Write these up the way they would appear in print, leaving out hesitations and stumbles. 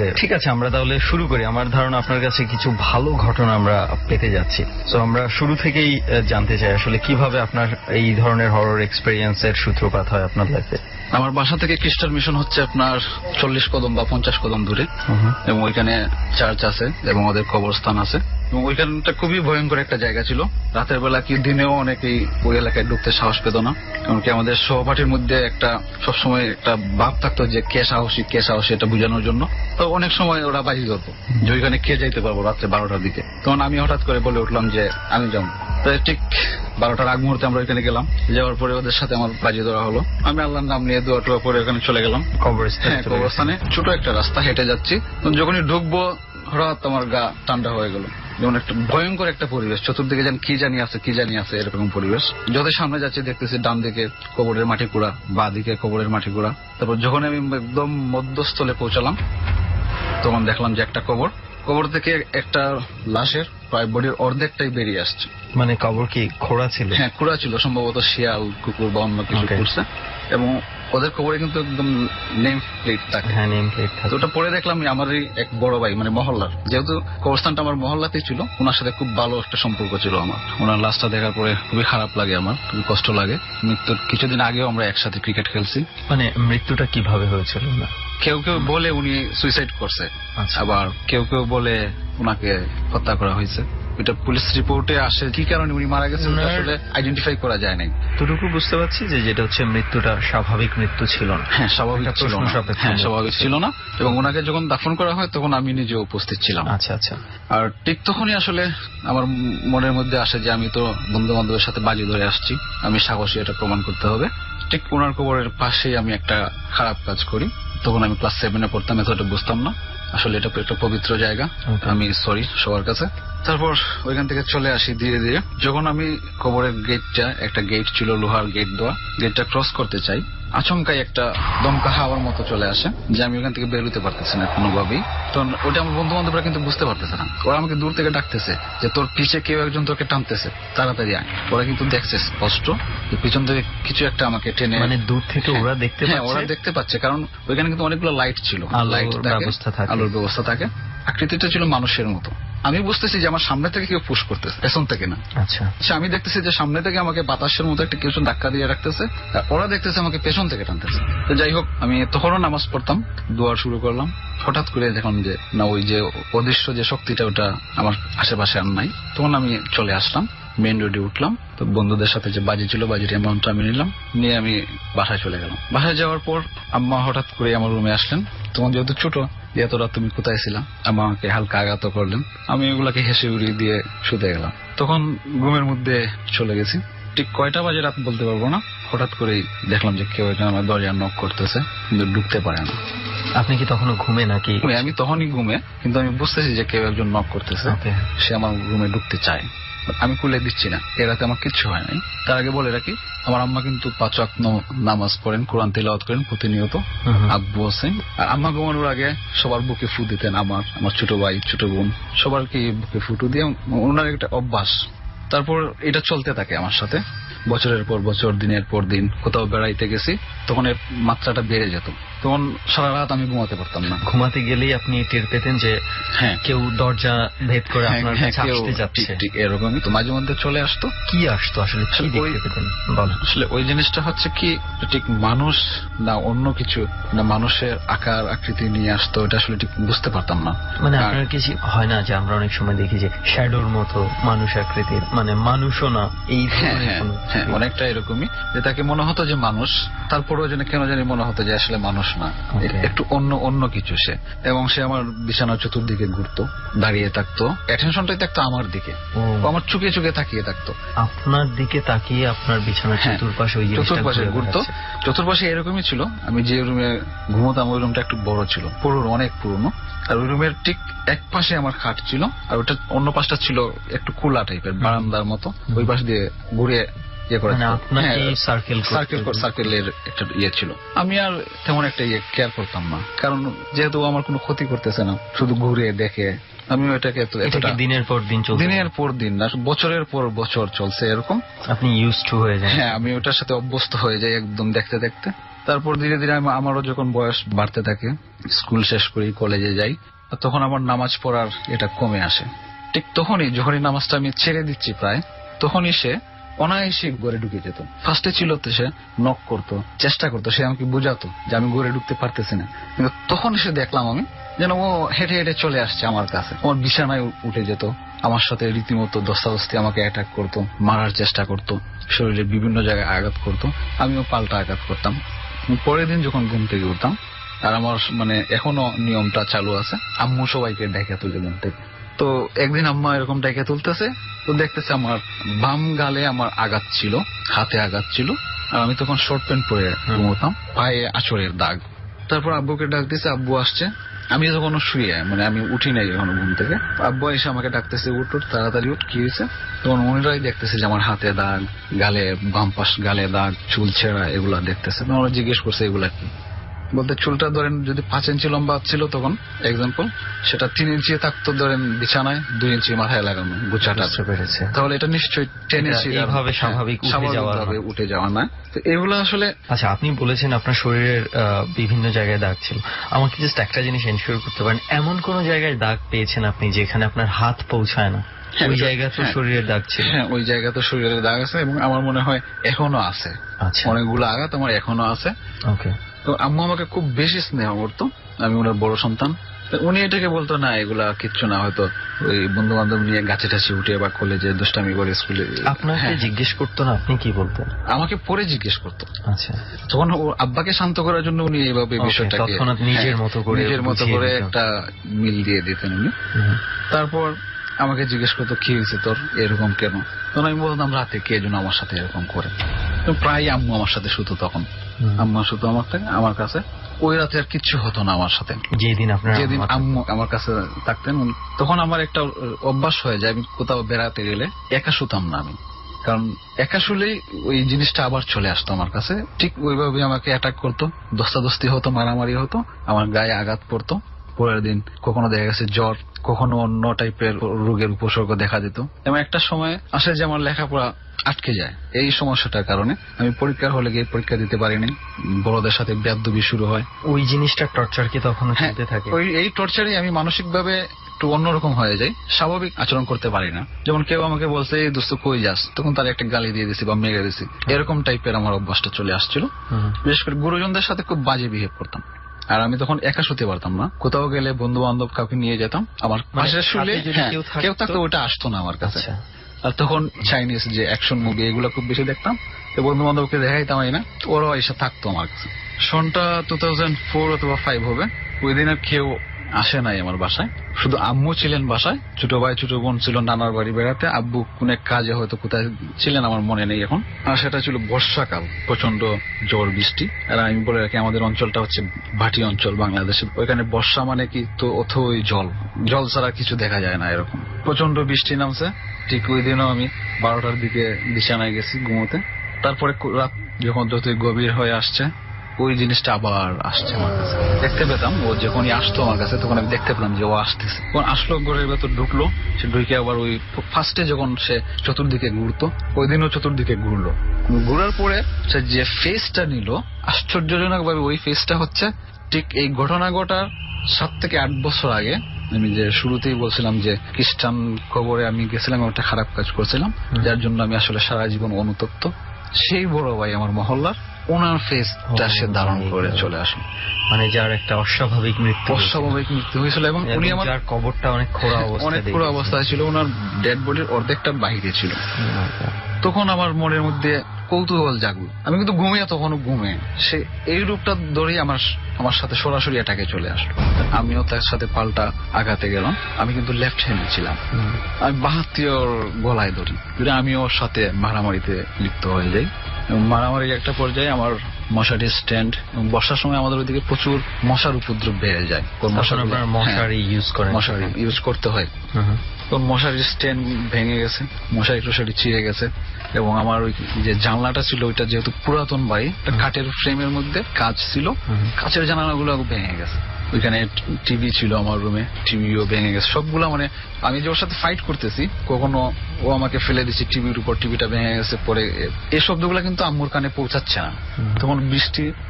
ওকে, ঠিক আছে, আমরা তাহলে শুরু করি। আমার ধারণা আপনার কাছে কিছু ভালো ঘটনা আমরা পেতে যাচ্ছি। তো আমরা শুরু থেকেই জানতে চাই আসলে কিভাবে আপনার এই ধরনের হরর এক্সপেরিয়েন্সের সূত্রপাত হয় আপনার লাইফে। আমার বাসা থেকে খ্রিস্টান মিশন হচ্ছে আপনার 40 কদম বা 50 কদম দূরে, এবং ওইখানে চার্চ আছে এবং ওদের কবরস্থান আছে, এবং ওইখানটা খুবই ভয়ঙ্কর একটা জায়গা ছিল। রাতের বেলা কি দিনেও অনেকেই ওই এলাকায় ঢুকতে সাহস পেত না, এমনকি আমাদের সহপাঠীর মধ্যে একটা সবসময় একটা ভাব থাকতো যে কে সাহসী এটা বোঝানোর জন্য। তো অনেক সময় ওরা বাজি ধরতো যে ওইখানে কে যাইতে পারবো রাত্রে 12টার দিকে। তখন আমি হঠাৎ করে বলে উঠলাম যে আমি যাবো। তো ঠিক 12টার আগ মুহূর্তে আমরা ওইখানে গেলাম। যাওয়ার পরে ওদের সাথে আমার বাজি ধরা হলো। আমি আল্লাহর নাম নিয়ে দোয়া টোয়া করে ওখানে চলে গেলাম কবরস্থানে। ছোট একটা রাস্তা হেঁটে যাচ্ছি, যখনই ঢুকবো হঠাৎ আমার গা ঠান্ডা হয়ে গেল। যেমন একটা ভয়ঙ্কর একটা পরিবেশ, চতুর্দিকে যেন কি জানি আছে এরকম পরিবেশ। যত সামনে যাচ্ছি দেখতেছি ডান দিকে কবরের মাটি কুড়া, বা দিকে কবরের মাটি কুড়া। তারপর যখন আমি একদম মধ্যস্থলে পৌঁছালাম তখন দেখলাম যে একটা কবর থেকে একটা লাশের প্রায় বডির অর্ধেকটাই বেরিয়ে আসছে। মানে কবর কি খোঁড়া ছিল? হ্যাঁ, খোঁড়া ছিল, সম্ভবত শিয়াল, কুকুর বা অন্য কিছু করছে। এবং ওদের কবরে কিন্তু একদম নেম প্লেট থাকে। হ্যাঁ, নেম প্লেট থাকে। ওটা পরে দেখলাম আমারই এক বড় ভাই, মানে মহল্লার, যেহেতু কবরস্থানটা আমার মহল্লাতেই ছিল, ওনার সাথে খুব ভালো একটা সম্পর্ক ছিল আমার। ওনার লাশটা দেখার পরে খুবই খারাপ লাগে, আমার খুবই কষ্ট লাগে। মৃত্যুর কিছুদিন আগেও আমরা একসাথে ক্রিকেট খেলছি। মানে মৃত্যুটা কিভাবে হয়েছিল? না, কেউ বলে উনি সুইসাইড করছে, আবার কেউ বলে ওনাকে হত্যা করা হয়েছে। এটা পুলিশ রিপোর্টে আসে, কি কারণে উনি মারা গেছেন আসলে আইডেন্টিফাই করা যায় নাই। এতটুকু বুঝতে পারছি যে যেটা হচ্ছে মৃত্যুটা স্বাভাবিক মৃত্যু ছিল না। হ্যাঁ, স্বাভাবিক ছিল না। এবং ওনাকে যখন দাফন করা হয় তখন আমি নিজে উপস্থিত ছিলাম। আচ্ছা আচ্ছা। আর ঠিক তখনই আসলে আমার মনের মধ্যে আসে যে আমি তো বন্ধু বান্ধবের সাথে বাজি ধরে আসছি, আমি সাহসী, এটা প্রমাণ করতে হবে। ঠিক ওনার কবরের পাশেই আমি একটা খারাপ কাজ করি। তখন আমি ক্লাস 7-এ পড়তাম, এতটা বুঝতাম না আসলে এটা একটা পবিত্র জায়গা। আমি সরি সবার কাছে। তারপর ওইখান থেকে চলে আসি ধীরে ধীরে। যখন আমি কবরের গেটটা, একটা গেট ছিল লোহার গেট দেওয়া, গেটটা ক্রস করতে চাই, আচমকাই একটা দমকা হাওয়ার মতো চলে আসে যে আমি ওখান থেকে বেরোতে পারতেছি না কোনোভাবেই। তখন ওটা আমার বন্ধু বান্ধবরা কিন্তু বুঝতে পারতেছে না। ওরা আমাকে দূর থেকে ডাকতেছে যে তোর পিছে কেউ একজন তোকে টানতেছে, তাড়াতাড়ি আয়। ওরা কিন্তু দেখছে স্পষ্ট যে পিছন থেকে কিছু একটা আমাকে টেনে। মানে দূর থেকে ওরা দেখতে পাচ্ছে? ওরা দেখতে পাচ্ছে, কারণ ওইখানে কিন্তু অনেকগুলো লাইট ছিল, আলোর ব্যবস্থা থাকে। আকৃতিটা ছিল মানুষের মতো। আমি বুঝতেছি যে আমার সামনে থেকে কেউ পুশ করতেছে, পেছন থেকে না। আচ্ছা, আমি দেখতেছি যে সামনে থেকে আমাকে বাতাসের মতো একটা কিছু ধাক্কা দিয়ে রাখতেছে, ওরা দেখতেছে আমাকে পেছন থেকে টানতেছে। তো যাই হোক, আমি তখনও নামাজ পড়তাম, দোয়া শুরু করলাম। হঠাৎ করে দেখলাম যে না, ওই যে অদৃশ্য যে শক্তিটা ওটা আমার আশেপাশে আর নাই। তখন আমি চলে আসলাম, মেইন রোডে উঠলাম। তো বন্ধুদের সাথে যে বাজি ছিল, বাজির অ্যামাউন্টটা আমি নিলাম, নিয়ে আমি বাসায় চলে গেলাম। বাসায় যাওয়ার পর আম্মা হঠাৎ করে আমার রুমে আসলেন। তখন যেহেতু ছোট, এত রাত তুমি কোথায় ছিলাম, আম্মা আমাকে হালকা আঘাত করলেন। আমি ওগুলাকে হেসে উড়িয়ে দিয়ে শুতে গেলাম। তখন ঘুমের মধ্যে চলে গেছি। ঠিক কয়টা বাজে রাত বলতে পারবো না, হঠাৎ করেই দেখলাম যে কেউ একজন আমার দরজা নক করতেছে, কিন্তু ঢুকতে পারে না। আপনি কি তখনও ঘুমে নাকি? আমি তখনই ঘুমে, কিন্তু আমি বুঝতেছি যে কেউ একজন নক করতেছে, সে আমার রুমে ঢুকতে চায়। আমি খুলে দিচ্ছি না। এ রাতে আমার কিচ্ছু হয় নাই। তার আগে বলে রাখি, আমার আম্মা কিন্তু 5 ওয়াক্ত নামাজ পড়েন, কোরআন তিলাওয়াত করেন প্রতিনিয়ত। আব্বু আছেন। আর আম্মা ঘুমানোর আগে সবার বুকে ফু দিতেন। আমার ছোট ভাই, ছোট বোন, সবারকে বুকে ফুটু দিয়ে ওনার একটা অভ্যাস। তারপর এটা চলতে থাকে আমার সাথে বছরের পর বছর, দিনের পর দিন। কোথাও বেড়াইতে গেছি, তখন এর মাত্রাটা বেড়ে যেত। তখন সারা রাত আমি ঘুমাতে পারতাম না। ঘুমাতে গেলেই আপনি টের পেতেন যে হ্যাঁ, কেউ দরজা ভেদ করে আপনার কাছে আসতে যাচ্ছে। ঠিক এরকমই। তো মাঝে মধ্যে চলে আসতো। কি আসতো আসলে, কি দেখতে পেতেন? আসলে ওই জিনিসটা হচ্ছে কি, ঠিক মানুষ না অন্য কিছু, না মানুষের আকার আকৃতি নিয়ে আসতো, এটা আসলে ঠিক বুঝতে পারতাম না। মানে আপনার কিছু হয় না যে আমরা অনেক সময় দেখি যে শ্যাডোর মতো মানুষ আকৃতির, মানে মানুষও না এই? হ্যাঁ, অনেকটা এরকমই, যে তাকে মনে হতো যে মানুষ, তারপরেও যেন কেন জানি মনে হতো যে আসলে মানুষ না, একটু অন্য কিছু সে। এবং সে আমার বিছানার চতুর্দিকে ঘুরতো, দাঁড়িয়ে থাকতো, অ্যাটেনশনটাই থাকতো আমার দিকে, আমার চুকে চুকে তাকিয়ে থাকতো। আপনার দিকে তাকিয়ে আপনার বিছানার চতুর্পাশে ঘুরতো। চতুর্পাশে এরকমই ছিল। আমি যে রুমে ঘুমোতাম ওই রুমটা একটু বড় ছিল, অনেক পুরনো। আর ওই রুমের ঠিক এক পাশে আমার খাট ছিল, আর ওটা অন্য পাশটা ছিল একটু খোলা টাইপের, বারান্দার মতো। ওই পাশ দিয়ে ঘুরে সার্কেলের একটা ইয়ে ছিল। আমি আর তেমন একটা কেয়ার করতাম না, কারণ যেহেতু আমার কোনো ক্ষতি করতেছে না, শুধু ঘুরে দেখে আমি ওইটাকে দিনের পর দিন না, বছরের পর বছর চলছে এরকম। আপনি ইউজড টু হয়ে যান? হ্যাঁ, আমি ওটার সাথে অভ্যস্ত হয়ে যাই একদম দেখতে দেখতে। তারপর ধীরে ধীরে আমারও যখন বয়স বাড়তে থাকে, স্কুল শেষ করি, কলেজে যাই, তখন আমার নামাজ পড়ার এটা কমে আসে। ঠিক তখনই যখনই নামাজটা আমি ছেড়ে দিচ্ছি প্রায়, তখনই সে অনায়াসে ঘরে ঢুকে যেত। ফার্স্টে ছিল তো সে নক করতো, চেষ্টা করতো, সে আমাকে বোঝাতো যে আমি ঘরে ঢুকতে পারতেছি না, কিন্তু তখন সে দেখলাম আমি যেন ও হেঁটে হেঁটে চলে আসছে আমার কাছে, আমার বিছানায় উঠে যেত, আমার সাথে রীতিমতো দস্তাদস্তি আমাকে অ্যাটাক করতো, মারার চেষ্টা করতো, শরীরের বিভিন্ন জায়গায় আঘাত করতো, আমিও পাল্টা আঘাত করতাম। পরের দিন যখন ঘুম থেকে উঠতাম, আর আমার মানে এখনো নিয়মটা চালু আছে, আম্মু সবাইকে ডেকে তুলে ঘুম থেকে। তো একদিন আম্মা এরকম ডেকে তুলতেছে, তো দেখতেছে আমার বাম গালে আমার আঘাত ছিল, হাতে আঘাত ছিল, আর আমি তখন শর্ট প্যান্ট পরে ঘুমোতাম, পায়ে আঁচড়ের দাগ। তারপর আব্বুকে ডাক দিছে, আব্বু আসছে, আমি তখন শুয়ে, মানে আমি উঠি নাই এখনো ঘুম থেকে। আব্বু এসে আমাকে ডাকতেছে, উঠ তাড়াতাড়ি উঠ, কি হয়েছে? তখন উনিরাই দেখতেছে যে আমার হাতে দাগ, গালে বাম পাশ গালে দাগ, চুল ছেঁড়া, এগুলা দেখতেছে। আমরা জিজ্ঞেস করছে এগুলা কি, বলতে চুলটা ধরেন যদি 5 ইঞ্চি লম্বা ছিল তখন এক্সাম্পল, সেটা 3 ইঞ্চি থাকতো ধরেন বিছানায়, 2 ইঞ্চি মাথায় লাগানো গোছাটা পেরেছে, তাহলে এটা নিশ্চয়ই 10 ইঞ্চি এইভাবে স্বাভাবিকভাবে উঠে যাওয়া না। তো এগুলো আসলে আচ্ছা, আপনি বলেছেন আপনার শরীরের বিভিন্ন জায়গায় দাগ ছিল, আমাকে জাস্ট একটা জিনিস এনশিওর করতে পারেন, এমন কোন জায়গায় দাগ পেয়েছেন আপনি যেখানে আপনার হাত পৌঁছায় না? ওই জায়গা তো শরীরের দাগ ছিল? হ্যাঁ, ওই জায়গা তো শরীরের দাগ আছে, এবং আমার মনে হয় এখনো আছে। আচ্ছা, অনেকগুলো আঘাত আমার এখনো আছে। ওকে। তো আম্মু আমাকে খুব বেশি স্নেহ করতো, আমি ওনার বড় সন্তান। উনি এটাকে বলতো না এগুলা কিচ্ছু না, হয়তো ওই বন্ধু বান্ধব নিয়ে গাছে টাছে উঠে বা কলেজে দুষ্টামি করে স্কুলে। আপনাকে জিজ্ঞেস করতো না, আপনি কি বলতেন? আমাকে পরে জিজ্ঞেস করতো। আচ্ছা, তখন আব্বাকে শান্ত করার জন্য উনি এইভাবে বিষয়টাকে নিজের মতো করে একটা মিল দিয়ে দিতেন উনি। তারপর আমাকে জিজ্ঞেস করতো, কি হয়েছে তোর, এরকম কেন? তখন আমি বলতাম রাতে কে যেন আমার সাথে এরকম করে। প্রায় আম্মু আমার সাথে শুতো, তখন আম্মু শুতো আমার কাছে। ওই রাতে আর কিচ্ছু হতো না আমার সাথে, যেদিন আম্মু আমার কাছে থাকতেন। তখন আমার একটা অভ্যাস হয়ে যায়, আমি কোথাও বেড়াতে গেলে একা শুতাম না আমি, কারণ একা শুলেই ওই জিনিসটা আবার চলে আসতো আমার কাছে। ঠিক ওইভাবে আমাকে অ্যাটাক করতো, দস্তাদস্তি হতো, মারামারি হতো, আমার গায়ে আঘাত পড়তো। পরের দিন কখনো দেখা গেছে জ্বর, কখনো অন্য টাইপের রোগের উপসর্গ দেখা দিত। এবং একটা সময় আসে যে আমার লেখাপড়া আটকে যায় এই সমস্যাটার কারণে। আমি পরীক্ষার হলে গিয়ে পরীক্ষা দিতে পারিনি, বড়দের সাথে বেয়াদবি শুরু হয়। ওই জিনিসটা টর্চার কি তখন চলতে থাকে? এই টর্চারে আমি মানসিক ভাবে একটু অন্যরকম হয়ে যাই, স্বাভাবিক আচরণ করতে পারি না। যেমন কেউ আমাকে বলছে এই দোস্ত কই যাস, তখন তার একটা গালি দিয়ে দিছি বা মেরে দিছি, এরকম টাইপের আমার অভ্যাসটা চলে আসছিল। বিশেষ করে গুরুজনদের সাথে খুব বাজে বিহেভ করতাম। আর আমি তখন একা শুতে পারতাম না, কোথাও গেলে বন্ধু বান্ধব কাউকে নিয়ে যেতাম, আমার পাশে শুলে কেউ থাকতো, ওটা আসতো না আমার কাছে। আর তখন চাইনিজ যে অ্যাকশন মুভি এগুলো খুব বেশি দেখতাম, তো বন্ধু বান্ধবকে দেখাইতাম না, ওরাও এসে থাকতো আমার কাছে। সনটা 2004 অথবা 5 হবে। ওই দিন আর কেউ আসে নাই আমার বাসায়, শুধু আম্মু ছিলেন বাসায়, ছোট ভাই ছোট বোন ছিল নানার বাড়ি বেড়াতে, আব্বু কোন এক কাজে হয়তো কোথায় ছিলেন আমার মনে নেই এখন। আর সেটা ছিল বর্ষাকাল, প্রচন্ড ঝড় বৃষ্টি। আর আমি বলে রাখি আমাদের অঞ্চলটা হচ্ছে ভাটি অঞ্চল বাংলাদেশের, ওইখানে বর্ষা মানে কি তো অথই জল ছাড়া কিছু দেখা যায় না, এরকম প্রচন্ড বৃষ্টি নামছে। ঠিক ওই দিনও আমি 12টার দিকে বিছানায় গেছি ঘুমোতে। তারপরে রাত যখন যতই গভীর হয়ে আসছে, ওই জিনিসটা আবার আসছে আমার কাছে, দেখতে পেতাম। ও যখনই আসতো আমার কাছে তখন আমি দেখতে পেলাম যে ও আসতেছে। তখন আসলো, ঘরের ভেতর ঢুকলো, সে ঢুকে আবার ওই ফার্স্টে যখন সে চতুর্দিকে ঘুরতো, ওই দিনও চতুর্দিকে ঘুরলো। ঘুরার পরে সে যে ফেসটা নিল, আশ্চর্যজনক ভাবে ওই ফেসটা হচ্ছে ঠিক এই ঘটনা ঘটার 7 থেকে 8 বছর আগে। আমি যে শুরুতেই বলছিলাম যে খ্রিস্টান কবরে আমি গেছিলাম, একটা খারাপ কাজ করছিলাম, যার জন্য আমি আসলে সারা জীবন অনুতপ্ত। সেই বড় ভাই আমার মহল্লার, ওনার ফেসটা সে ধারণ করে চলে আসে, মানে যার একটা অস্বাভাবিক মৃত্যু হয়েছিল। এবং উনি আমার কবরটা অনেক খোঁড়া অবস্থায় ছিল, ওনার ডেড বডির অর্ধেকটা বাহিরে ছিল। তখন আমার মনের মধ্যে কৌতূহল জাগলো, আমি কিন্তু ঘুমিয়ে তখনও ঘুমে সে এই রূপটা ধরেই আমার সাথে সরাসরি এটাকে চলে আসলো। আমিও তার সাথে পাল্টা আঘাতে গেলাম। আমি কিন্তু লেফট হ্যান্ড ছিলাম, আমি বাহাত্তির গলায় ধরি, আমি ওর সাথে মারামারিতে লিপ্ত হয়ে যাই। মারামারির একটা পর্যায়ে আমার মশারি স্ট্যান্ড, বর্ষার সময় আমাদের ওইদিকে প্রচুর মশার উপদ্রব বেড়ে যায়, মশারি ইউজ করতে হয়। তখন মশারির স্ট্যান্ড ভেঙে গেছে, মশারি টশারি ছিঁড়ে গেছে, এবং আমার ওই যে জানলাটা ছিল ওইটা যেহেতু পুরাতন বাড়ি, কাঠের ফ্রেমের মধ্যে কাঁচ ছিল, কাঁচের জানালাগুলো ভেঙে গেছে। ওইখানে টিভি ছিল আমার রুমে, টিভিও ভেঙে গেছে সবগুলা। মানে আমি যে ওর সাথে ফাইট করতেছি, কখনো ও আমাকে ফেলে দিচ্ছে টিভির উপর, টিভিটা ভেঙে গেছে পরে, এই শব্দগুলা কিন্তু আম্মুর কানে পৌঁছাচ্ছে না। তখন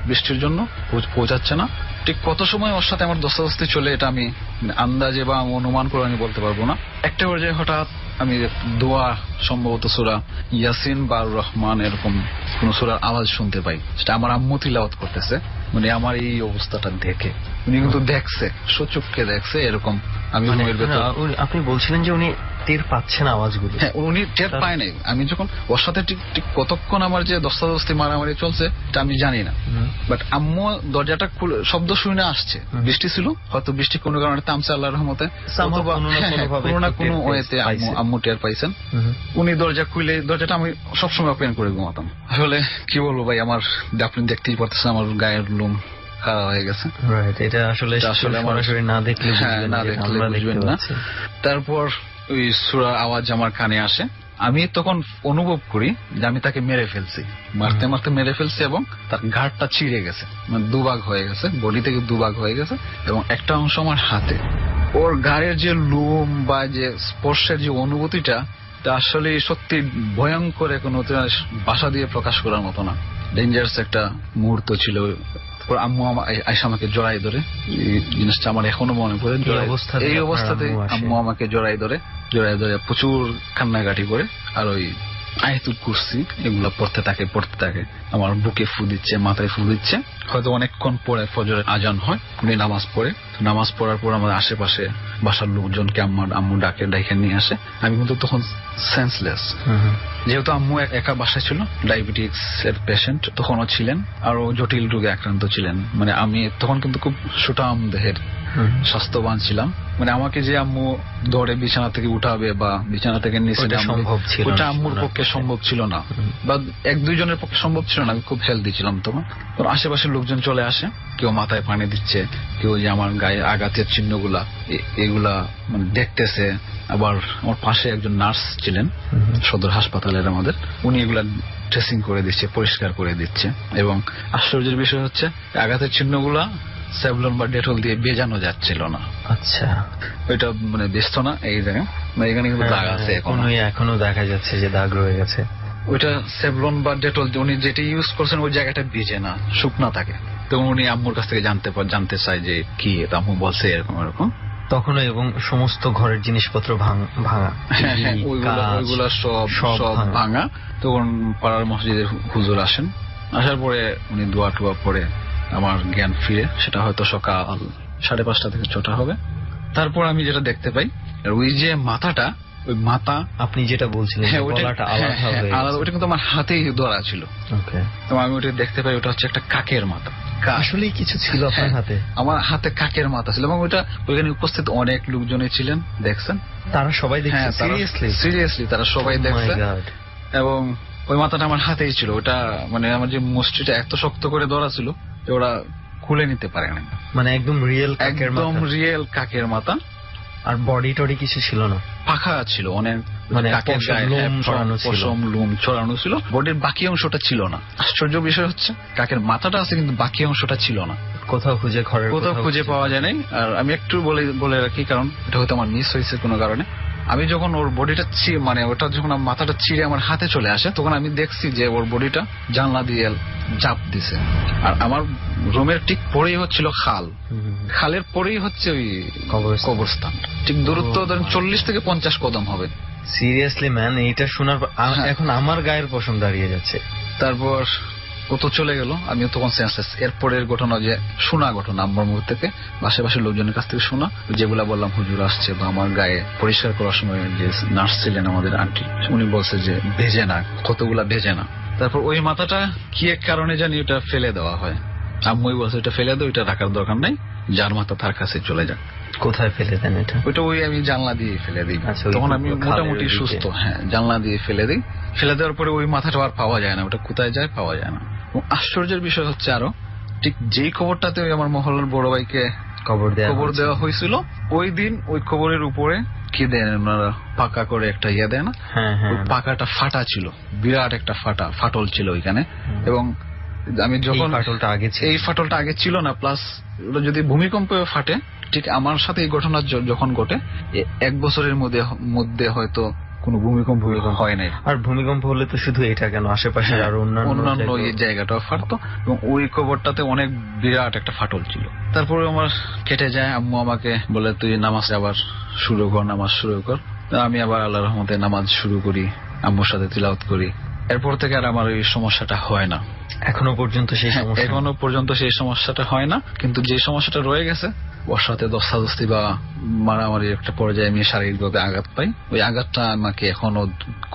বৃষ্টির জন্য পৌঁছাচ্ছে না। ঠিক কত সময় ওর সাথে আমার দস্তাদস্তি চলে এটা আমি আন্দাজে বা অনুমান করে আমি বলতে পারবো না। একটা পর্যায়ে হঠাৎ আমি দোয়া, সম্ভবত সূরা ইয়াসিন বা রহমান এরকম কোন সূরার আওয়াজ শুনতে পাই, সেটা আমার আম্মু তিলাওয়াত করতেছে। মানে আমার এই অবস্থাটা দেখে উনি কিন্তু দেখছে, সচক্ষে দেখছে এরকম। আমি আপনি বলছিলেন যে উনি টের পাচ্ছেন আওয়াজগুলো? হ্যাঁ, উনি টের পায় নাই। আমি যখন ওর সাথে ঠিক কতক্ষণ আমার যে দস্তাদস্তি মারামারি চলছে এটা আমি জানি না, বাট আম্মু দরজাটা খুলে শব্দ শুনে আসছে। বৃষ্টি ছিল, হয়তো বৃষ্টি কোনো কারণে থামছে আল্লাহর রহমতে, কোনো না কোনো ওয়েতে আম্মু টের পাইছেন। উনি দরজা খুলে, দরজাটা আমি সবসময় ওপেন করে ঘুমাতাম। আসলে কি বলবো ভাই, আমার আপনি দেখতেই পারতেছেন আমার গায়ের লোম খারাপ হয়ে গেছে। এটা আসলে সরাসরি না দেখলে বুঝবেন না। তারপর ওই সূরার আওয়াজ আমার কানে আসে, আমি তখন অনুভব করি যে আমি তাকে মেরে ফেলছি, মারতে মারতে মেরে ফেলছি, এবং তার ঘাড়টা ছিঁড়ে গেছে, মানে দুভাগ হয়ে গেছে, বডি থেকে দুভাগ হয়ে গেছে, এবং একটা অংশ আমার হাতে। ওর ঘাড়ের যে লোম বা যে স্পর্শের যে অনুভূতিটা, তা আসলে সত্যি ভয়ঙ্কর, কোনো ভাষা দিয়ে প্রকাশ করার মতো না। ডেঞ্জারাস একটা মুহূর্ত ছিল। আম্মু আয়সা আমাকে জড়াই ধরে, জিনিসটা আমার এখনো মনে পড়ে। এই অবস্থাতে আম্মু আমাকে জড়াই ধরে প্রচুর কান্নাকাটি করে, আর ওই আয়াতুল কুরসি এগুলা পড়তে থাকে। আমার বুকে ফু দিচ্ছে, মাথায় ফু দিচ্ছে। হয়তো অনেকক্ষণ পরে ফজরের আজান হয়, উনি নামাজ পড়ে। নামাজ পড়ার পর আমাদের আশেপাশে বাসার লোকজনকে আম্মু ডাকে নিয়ে আসে। আমি কিন্তু তখন সেন্সলেস, যেহেতু আম্মু একা বাসায় ছিল, ডায়াবেটিস এর পেশেন্ট তখনও ছিলেন, আরো জটিল রোগে আক্রান্ত ছিলেন। মানে আমি তখন কিন্তু খুব সুঠাম দেহের, স্বাস্থ্যবান ছিলাম। মানে আমাকে যে আম্মু ধরে বিছানা থেকে উঠাবে বা বিছানা থেকে নিচে ওটা আম্মুর পক্ষে সম্ভব ছিল না, বা এক দুইজনের পক্ষে সম্ভব ছিল না। আমি খুব হেলদি ছিলাম তখন। আশেপাশের লোকজন চলে আসে, কেউ মাথায় পানি দিচ্ছে, কেউ যে আমার গায়ে আঘাতের চিহ্নগুলা এগুলা মানে দেখতেছে। আবার আমার পাশে একজন নার্স ছিলেন সদর হাসপাতালের আমাদের, উনি এগুলা ড্রেসিং করে দিচ্ছে, পরিষ্কার করে দিচ্ছে। এবং আশ্চর্যের বিষয় হচ্ছে আঘাতের চিহ্নগুলা স্যাভলন বা ডেটল দিয়ে বেজানো যাচ্ছিল না। আচ্ছা, ওইটা মানে ব্যস্ত না, এই জায়গায় এখানে কিন্তু দাগ আছে, এখনো দেখা যাচ্ছে যে দাগ রয়ে গেছে। ওইটা স্যাভলন বা ডেটল উনি যেটা ইউজ করছেন ওই জায়গাটা ভিজে না, শুকনা থাকে। তখন উনি আম্মুর কাছ থেকে জানতে চায় যে কি, আম্মু বলছে এরকম। তখন এবং সমস্ত ঘরের জিনিসপত্র ভাঙা, ওইগুলা সব ভাঙা। তখন পাড়ার মসজিদের হুজুর আসেন, আসার পরে উনি দোয়া টোয়া পরে আমার জ্ঞান ফিরে, সেটা হয়তো সকাল 5:30 থেকে 6টা হবে। তারপর আমি যেটা দেখতে পাই, ওই যে মাথাটা, ওই মাথা আপনি যেটা বলছিলেন আলাদা, ওটা কিন্তু আমার হাতেই ধরা ছিল। তো আমি ওটা দেখতে পাই, ওটা হচ্ছে একটা কাকের মাথা। আসলে কিছু ছিল আপনার হাতে? আমার হাতে কাকের মাথা ছিল, এবং ওইটা ওইখানে উপস্থিত অনেক লোকজনই ছিলেন, দেখছেন। তারা সবাই দেখছে? সিরিয়াসলি তারা সবাই দেখছে। এবং ওই মাথাটা আমার হাতেই ছিল। ওটা মানে আমার যে মুষ্টিটা এত শক্ত করে ধরা ছিল যে ওরা খুলে নিতে পারে না। মানে একদম রিয়েল কাকের মাথা। আর বডি টডি কিছু ছিল না, পাখা ছিল অনেক, মানে পশম লোম ছড়ানো ছিল, বডির বাকি অংশটা ছিল না। আশ্চর্য বিষয় হচ্ছে কাকের মাথাটা আছে কিন্তু বাকি অংশটা ছিল না। কোথাও খুঁজে পাওয়া যায় নাই। আর আমি একটু বলে রাখি, কারণ এটা হয়তো আমার মিস হয়েছে কোনো কারণে। আমি যখন ওর বডিটা মানে ওটা যখন মাথাটা ছিঁড়ে আমার হাতে চলে আসে, তখন আমি দেখছি যে ওর বডিটা জানলা দিয়ে চাপ দিছে। আর আমার রুমের ঠিক পরেই হচ্ছিল খালের পরেই হচ্ছে ওই কবরস্থান। ঠিক দূরত্ব ধরেন 40 থেকে 50 কদম হবে। সিরিয়াসলি ম্যান, এইটা শোনার এখন আমার গায়ের পশম দাঁড়িয়ে যাচ্ছে। তারপর কত চলে গেল, আমিও তখন সেন্সলেস। এরপরের ঘটনা যে শোনা ঘটনা আমার মুখ থেকে, আশেপাশের লোকজনের কাছ থেকে শোনা, যেগুলা বললাম হুজুর আসছে, বা আমার গায়ে পরিষ্কার করার সময় যে নার্স ছিলেন আমাদের আন্টি, উনি বলছে যে ভেজে না, কতগুলা ভেজে না। তারপর ওই মাথাটা কি এক কারণে জানি ওটা ফেলে দেওয়া হয়। আম্মুই বলছে এটা ফেলে দাও, এটা রাখার দরকার নাই, যার মাথা তার কাছে চলে যাক। কোথায় ফেলে দেন এটা? ওইটা ওই আমি জানলা দিয়ে ফেলে দিই। তখন আমি মোটামুটি সুস্থ। হ্যাঁ, জানলা দিয়ে ফেলে দিই। ফেলে দেওয়ার পরে ওই মাথাটা আর পাওয়া যায় না, ওটা কোথায় যায় পাওয়া যায় না। আশ্চর্যের বিষয় হচ্ছে আরো, ঠিক যেই খবরটাতে আমার মহল্লার বড় ভাইকে কবর দেওয়া হয়েছিল, ওই দিন ওই কবরের উপরে কি দেন ওনারা, পাকা করে একটা ইয়ে দেয় না, ওই পাকাটা ফাটা ছিল, বিরাট একটা ফাটল ছিল ওইখানে। এবং আমি যখন এই ফাটলটা আগে ছিল? এই ফাটলটা আগে ছিল না, প্লাস ওটা যদি ভূমিকম্পে ফাটে, ঠিক আমার সাথে এই ঘটনা যখন ঘটে 1 বছরের মধ্যে হয়তো কোনো ভূমিকম্প হয় নাই। আর ভূমিকম্প হলে তো শুধু এটা কেন, আশেপাশে আরো অন্যান্য এই জায়গাটাও ফাটতো, এবং ওই কবরটাতে অনেক বিরাট একটা ফাটল ছিল। তারপরে আমার কেটে যায়, আম্মু আমাকে বলে তুই নামাজ আবার নামাজ শুরু কর। আমি আবার আল্লাহর রহমতে নামাজ শুরু করি, আম্মুর সাথে তিলাওয়াত করি। এরপর থেকে আর আমার এই সমস্যাটা হয় না। এখনো পর্যন্ত সেই সমস্যাটা হয় না, কিন্তু যে সমস্যাটা রয়ে গেছে, ওর সাথে দস্তাদস্তি বা মারামারি একটা পর্যায়ে আমি শারীরিকভাবে আঘাত পাই। ওই আঘাতটা আমাকে এখনো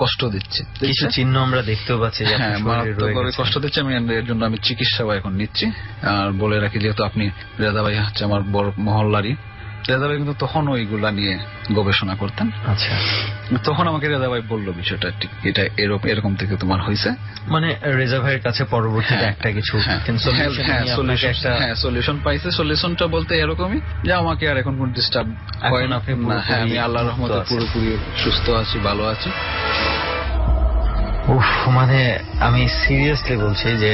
কষ্ট দিচ্ছে। কিছু চিহ্ন আমরা দেখতেও পাচ্ছি। হ্যাঁ, মারাত্মকভাবে কষ্ট দিচ্ছে। আমি এর জন্য আমি চিকিৎসাও এখন নিচ্ছি। আর বলে রাখি, যেহেতু আপনি রেজা ভাই হচ্ছে আমার বড় মহল্লারই, রেজা ভাই কিন্তু তখন ওইগুলা নিয়ে গবেষণা করতেন। আচ্ছা, তখন আমাকে রেজা ভাই বললো বিষয়টা ঠিক এটা এরকম থেকে তোমার হয়েছে। মানে রেজা ভাইয়ের কাছে পরবর্তীতে একটা কিছু সলিউশন পাইছে। সলিউশনটা বলতে এরকমই যে আমাকে আর এখন কোন ডিস্টার্ব হয় না। হ্যাঁ, আমি আল্লাহর রহমতে পুরোপুরি সুস্থ আছি, ভালো আছি। মানে আমি সিরিয়াসলি বলছি যে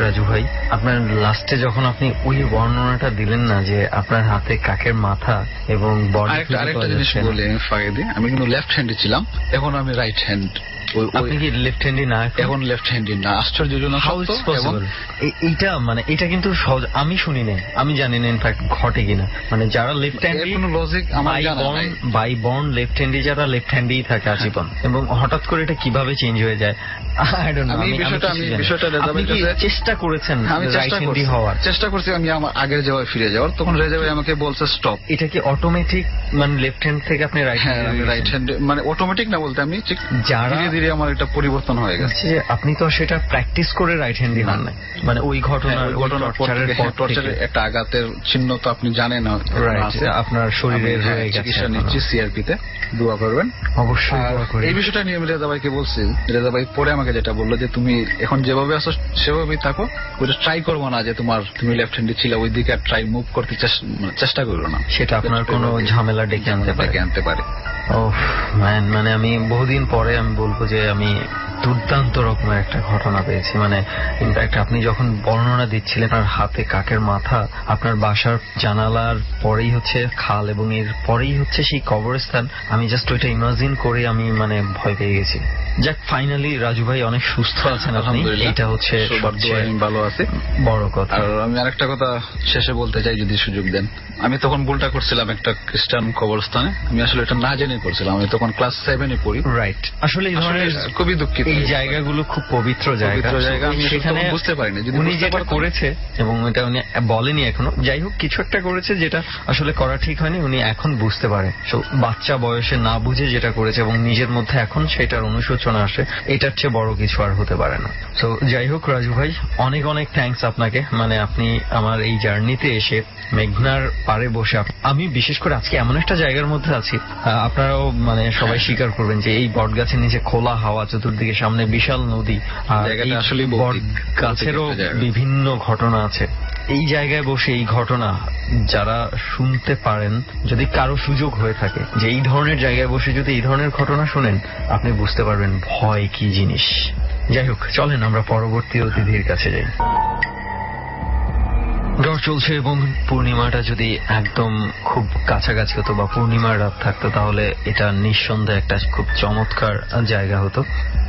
রাজু ভাই, আপনার লাস্টে যখন আপনি ওই বর্ণনাটা দিলেন না, যে আপনার হাতে কাকের মাথা এবং আরেকটা জিনিস বলে ফাঁকে দিয়ে, আমি কিন্তু লেফট হ্যান্ডে ছিলাম, এখন আমি রাইট হ্যান্ড। আপনি কি লেফট হ্যান্ডি না? এখন লেফট হ্যান্ডি না, আশ্চর্যজনক। এইটা মানে এটা কিন্তু সহজ, আমি শুনি নাই, আমি জানি না ইনফ্যাক্ট ঘটে কিনা। মানে যারা লেফট হ্যান্ডি, কোনো লজিক আমার জানা নাই, বাই বর্ন লেফট হ্যান্ডি, যারা লেফট হ্যান্ডেই থাকে আজীবন, এবং হঠাৎ করে এটা কিভাবে চেঞ্জ হয়ে যায় আই ডোন্ট নো। আমি বিষয়টা রেজা ভাইয়ের কাছে চেষ্টা করেছেন, আমি চেষ্টা করছি আমি আমার আগের জায়গায় ফিরে যাওয়ার। তখন রেজা ভাই আমাকে বলছে স্টপ। এটা কি অটোমেটিক, মানে লেফট হ্যান্ড থেকে আপনি রাইট হ্যান্ড? রাইট হ্যান্ড মানে অটোমেটিক না বলতে, আমি ধীরে ধীরে আমার এটা পরিবর্তন হয়ে গেছে। আপনি তো সেটা প্র্যাকটিস করে রাইট হ্যান্ডি হন না, মানে ওই ঘটনার টর্চারের একটা আঘাতের চিহ্ন তো আপনি জানেন আপনার শরীরে রয়ে গেছে। চিকিৎসা নিচ্ছি সিআরপি তে, দোয়া করবেন অবশ্যই। এই বিষয়টা নিয়ে আমি রেজা ভাইকে বলছি। রেজা ভাই পরে আমাকে যেটা বললো যে তুমি এখন যেভাবে আছো সেভাবেই থাকো, ওইটা ট্রাই করবো না যে তুমি লেফট হ্যান্ডে ছিল ওই দিকে ট্রাই মুভ করতে চেষ্টা করো না, সেটা আপনার কোনো ঝামেলা ডেকে আনতে পারে। মানে আমি বহুদিন পরে আমি বলবো যে আমি দুর্দান্ত রকমের একটা ঘটনা পেয়েছি। মানে ইনফ্যাক্ট আপনি যখন বর্ণনা দিচ্ছিলেন, আপনার হাতে কাকের মাথা, আপনার বাসার জানালার পরেই হচ্ছে খাল এবং এর পরেই হচ্ছে সেই কবরস্থান, আমি জাস্ট ওইটা ইমাজিন করে আমি মানে ভয় পেয়ে গেছি। যাক, ফাইনালি রাজু ভাই অনেক সুস্থ আছেন আপনি, এটা হচ্ছে ভালো আছে, বড় কথা। আর আমি আরেকটা কথা শেষে বলতে চাই, যদি সুযোগ দেন। আমি তখন ভুলটা করছিলাম একটা খ্রিস্টান কবরস্থানে, আমি আসলে এটা না জেনে করছিলাম। আমি তখন ক্লাস 7-এ পড়ি। রাইট, আসলে এই ধরনের খুবই দুঃখিত। এই জায়গাগুলো খুব পবিত্র জায়গা, আমি সেখানে বুঝতে পারিনি উনি যেটা করেছে, এবং এটা উনি বলেনি এখনো। যাই হোক, কিছু একটা করেছে যেটা আসলে করা ঠিক হয়নি, উনি এখন বুঝতে পারে। বাচ্চা বয়সে না বুঝে যেটা করেছে এবং নিজের মধ্যে এখন সেটার অনুশোচনা আসে, এটার চেয়ে বড় কিছু আর হতে পারে না। তো যাই হোক রাজু ভাই, অনেক অনেক থ্যাঙ্কস আপনাকে। মানে আপনি আমার এই জার্নিতে এসে মেঘনার পারে বসে, আমি বিশেষ করে আজকে এমন একটা জায়গার মধ্যে আছি, আপনারাও মানে সবাই স্বীকার করবেন যে এই বট গাছের নিচে খোলা হাওয়া, চতুর্দিকে সামনে বিশাল নদী, আর এই বট গাছেরও বিভিন্ন ঘটনা আছে। এই জায়গায় বসে এই ঘটনা যারা শুনতে পারেন, যদি কারো সুযোগ হয়ে থাকে যে এই ধরনের জায়গায় বসে যদি এই ধরনের ঘটনা শুনেন, আপনি বুঝতে পারবেন ভয় কি জিনিস। যাই হোক, চলেন আমরা পরবর্তী অতিথির কাছে যাই। ঝড় চলছে এবং পূর্ণিমাটা যদি একদম খুব কাছাকাছি হতো বা পূর্ণিমার রাত থাকতো, তাহলে এটা নিঃসন্দেহে একটা খুব চমৎকার জায়গা হতো।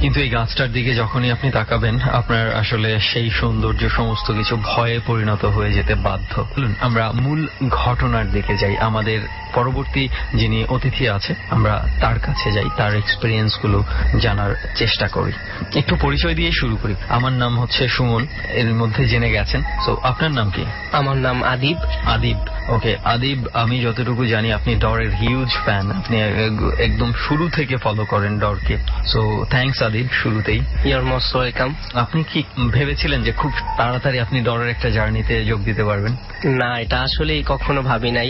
কিন্তু এই গাছটার দিকে যখনই আপনি তাকাবেন, আপনার আসলে সেই সৌন্দর্য সমস্ত কিছু ভয়ে পরিণত হয়ে যেতে বাধ্য। আমরা মূল ঘটনার দিকে যাই, আমাদের পরবর্তী যিনি অতিথি আছে আমরা তার কাছে যাই, তার এক্সপিরিয়েন্স গুলো জানার চেষ্টা করি। একটু পরিচয় দিয়ে শুরু করি। আমার নাম হচ্ছে সুমন, এর মধ্যে জেনে গেছেন। তো আপনার নাম কি? আমার নাম আদিব। আদিব, ওকে। আদিব, আমি যতটুকু জানি আপনি ডরের হিউজ ফ্যান, আপনি একদম শুরু থেকে ফলো করেন ডরকে। সো থ্যাঙ্কস আদিব, শুরুতেই। Your most welcome. আপনি কি ভেবেছিলেন যে খুব তাড়াতাড়ি আপনি ডরের একটা জার্নিতে যোগ দিতে পারবেন? না, এটা আসলে কখনো ভাবি নাই।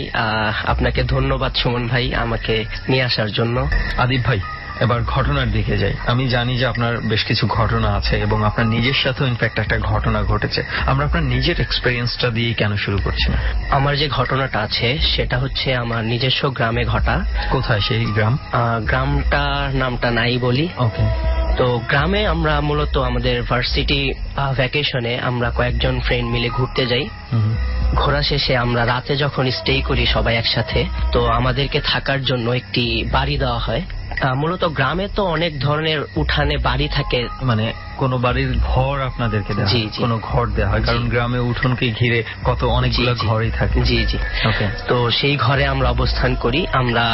আপনাকে ধন্যবাদ সুমন ভাই আমাকে নিয়ে আসার জন্য। আদিব ভাই, এবার ঘটনার দিকে যাই। আমি জানি যে আপনার বেশ কিছু ঘটনা আছে এবং আপনার নিজের সাথেও ইনফ্যাক্ট একটা ঘটনা ঘটেছে। আমরা আপনার নিজের এক্সপেরিয়েন্সটা দিয়ে কেন শুরু করছি না? আমার যে ঘটনাটা আছে সেটা হচ্ছে আমার নিজস্ব গ্রামে ঘটা। কোথায় সেই গ্রাম? গ্রামটার নামটা নাই বলি। ওকে। তো গ্রামে আমরা মূলত আমাদের ভার্সিটি ভ্যাকেশনে আমরা কয়েকজন ফ্রেন্ড মিলে ঘুরতে যাই। ঘোরা শেষে আমরা রাতে যখন স্টে করি সবাই একসাথে, তো আমাদেরকে থাকার জন্য একটি বাড়ি দেওয়া হয়। মূলত গ্রামে তো অনেক ধরনের উঠানে বাড়ি থাকে, মানে কোন বাড়ির ঘর আপনাদেরকে দেওয়া হয়? জি, জি। কোনো ঘর দেওয়া হয়, কারণ গ্রামে উঠোনকে ঘিরে কত অনেকগুলো জি, জি। ঘরই থাকে। জি জি। ওকে। তো সেই ঘরে আমরা অবস্থান করি। আমরা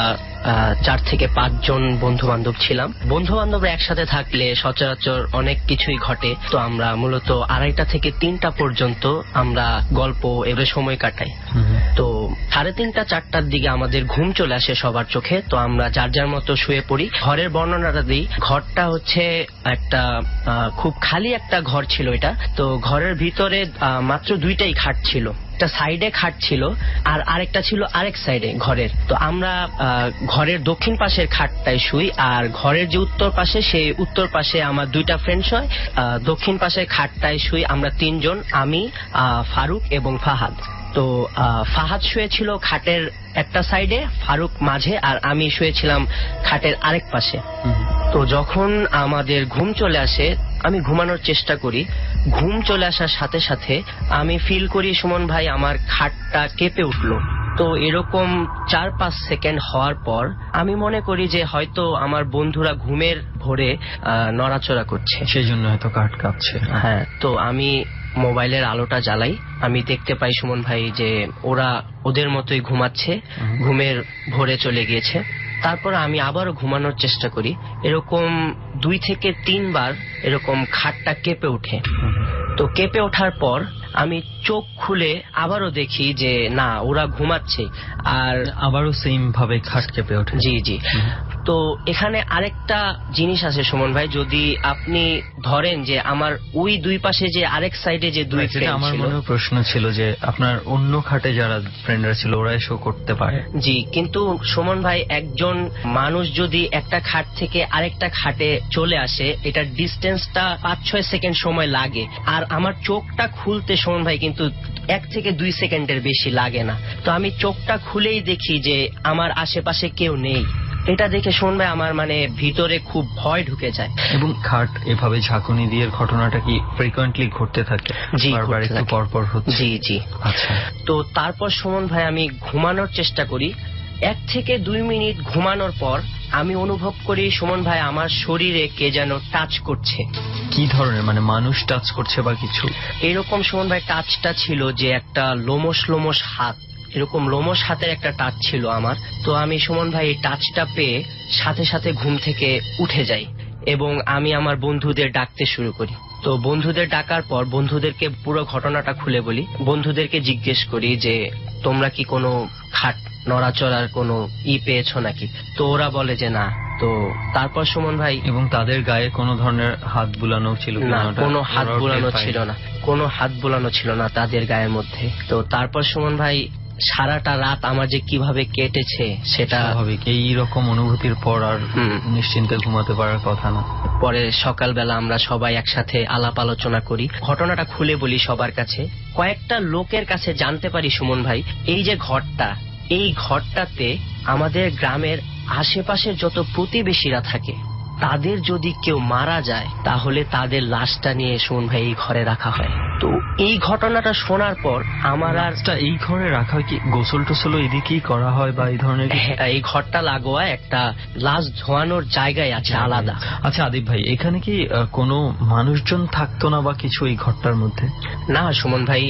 4 থেকে 5 জন বন্ধু বান্ধব ছিলাম। বন্ধু বান্ধবরা একসাথে থাকলে সচরাচর অনেক কিছুই ঘটে। তো আমরা মূলত 2:30 থেকে 3টা পর্যন্ত আমরা গল্প এভাবে সময় কাটাই। তো 3:30 4টার দিকে আমাদের ঘুম চলে আসে সবার চোখে। তো আমরা যার যার মতো শুয়ে পড়ি। ঘরের বর্ণনাটা দিই। ঘরটা হচ্ছে একটা খুব খালি একটা ঘর ছিল এটা। তো ঘরের ভিতরে মাত্র 2টাই খাট ছিল। একটা সাইডে খাট ছিল আর আরেকটা ছিল আরেক সাইডে ঘরের। তো আমরা ঘরের দক্ষিণ পাশের খাটটায় শুই, আর ঘরের যে উত্তর পাশে সেই উত্তর পাশে আমার 2টা ফ্রেন্ড হয়। দক্ষিণ পাশের খাটটায় শুই আমরা 3 জন, আমি, ফারুক এবং ফাহাদ। তো ফাহাদ শুয়েছিল খাটের একটা সাইডে, ফারুক মাঝে, আর আমি শুয়েছিলাম খাটের আরেক পাশে। তো যখন আমাদের ঘুম চলে আসে আমি ঘুমানোর চেষ্টা করি। ঘুম চলে আসার সাথে সাথে আমি ফিল করি সুমন ভাই আমার খাটটা কেঁপে উঠলো। তো এরকম 4-5 সেকেন্ড হওয়ার পর আমি মনে করি যে হয়তো আমার বন্ধুরা ঘুমের ভোরে নড়াচড়া করছে, সেই জন্য হয়তো কাঠ কাঁপছে। হ্যাঁ। তো আমি মোবাইলের আলোটা জ্বালাই। আমি দেখতে পাই সুমন ভাই যে ওরা ওদের মতোই ঘুমাচ্ছে, ঘুমের ভোরে চলে গিয়েছে। তারপর আমি আবারও ঘুমানোর চেষ্টা করি। এরকম 2 থেকে 3 বার এরকম খাটটা কেঁপে ওঠে। তো কেঁপে ওঠার পর আমি চোখ খুলে আবারও দেখি যে না, ওরা ঘুমাচ্ছে। আর আবারও সেম ভাবে খাট কেঁপে ওঠে। জি জি। তো এখানে আরেকটা জিনিস আছে সুমন ভাই, যদি আপনি ধরেন যে আমার ওই 2 পাশে যে আরেক সাইডে যে 2 ফ্রেন্ড আমার ছিল, মনে প্রশ্ন ছিল যে আপনার অন্য খাটে যারা ফ্রেন্ডরা ছিল ওরা এসব করতে পারে? জি, কিন্তু সুমন ভাই একজন মানুষ যদি একটা খাট থেকে আরেকটা খাটে চলে আসে, এটার ডিস্টেন্সটা 5-6 সেকেন্ড সময় লাগে। আর আমার চোখটা খুলতে সুমন ভাই কিন্তু 1 থেকে 2 সেকেন্ডের বেশি লাগে না। তো আমি চোখটা খুলেই দেখি যে আমার আশেপাশে কেউ নেই। এটা দেখে সুমন ভাই আমার মানে ভিতরে খুব ভয় ঢুকে যায়। এবং খাট এভাবে ঝাঁকুনি দিয়ে ঘটনাটা কি ফ্রিকোয়েন্টলি ঘটতে থাকে? জি, বারবার ঘটতে একটু থাকে। পরপর হচ্ছে? জি জি। আচ্ছা। তো তারপর সুমন ভাই আমি ঘুমানোর চেষ্টা করি। 1 থেকে 2 মিনিট ঘুমানোর পর আমি অনুভব করি সুমন ভাই আমার শরীরে কে যেন টাচ করছে। কি ধরনের, মানে মানুষ টাচ করছে বা কিছু? এরকম সুমন ভাই টাচটা ছিল যে একটা লোমশ লোমশ হাত, এরকম লোমশ হাতের একটা টাচ ছিল আমার। তো আমি সুমন ভাই এই টাচটা পেয়ে সাথে সাথে ঘুম থেকে উঠে যাই এবং আমি আমার বন্ধুদের ডাকতে শুরু করি। তো বন্ধুদের ডাকার পর বন্ধুদেরকে পুরো ঘটনাটা খুলে বলি। বন্ধুদেরকে জিজ্ঞেস করি যে তোমরা কি কোনো খাট নড়াচড়ার কোনো পেয়েছো নাকি? তো ওরা বলে যে না। তো তারপর সুমন ভাই, এবং তাদের গায়ে কোনো ধরনের হাত বুলানো ছিল কি না, না? ওটা কোনো হাত ওরাও বুলানো টের পায়? ছিল না, কোনো হাত বুলানো ছিল না তাদের গায়ের মধ্যে। তো তারপর সুমন ভাই সারাটা রাত আমার যে কিভাবে কেটেছে সেটা স্বাভাবিক। এইরকম অনুভূতির পর আর নিশ্চিন্তে ঘুমাতে পারার কথা না। পরে সকালবেলা আমরা সবাই একসাথে আলাপ আলোচনা করি, ঘটনাটা খুলে বলি সবার কাছে। কয়েকটা লোকের কাছে জানতে পারি সুমন ভাই এই যে ঘরটা, এই ঘরটাতে আমাদের গ্রামের আশেপাশের যত প্রতিবেশীরা থাকে তাদের যদি কেউ মারা যায় তাহলে তাদের লাশটা নিয়ে সুমন ভাই এই ঘরে রাখা হয়। তো এই ঘটনাটা শোনার পর আমার আর এই ঘরে রাখা হয় কি? গোসল টোসল এদিকেই করা হয় বা এই ধরনের কিছু? হ্যাঁ, এই ঘরটা লাগোয়া একটা লাশ ধোয়ানোর জায়গায় আছে আলাদা। আচ্ছা আদিব ভাই, এখানে কি কোনো মানুষজন থাকতো না বা কিছু এই ঘরটার মধ্যে? না সুমন ভাই,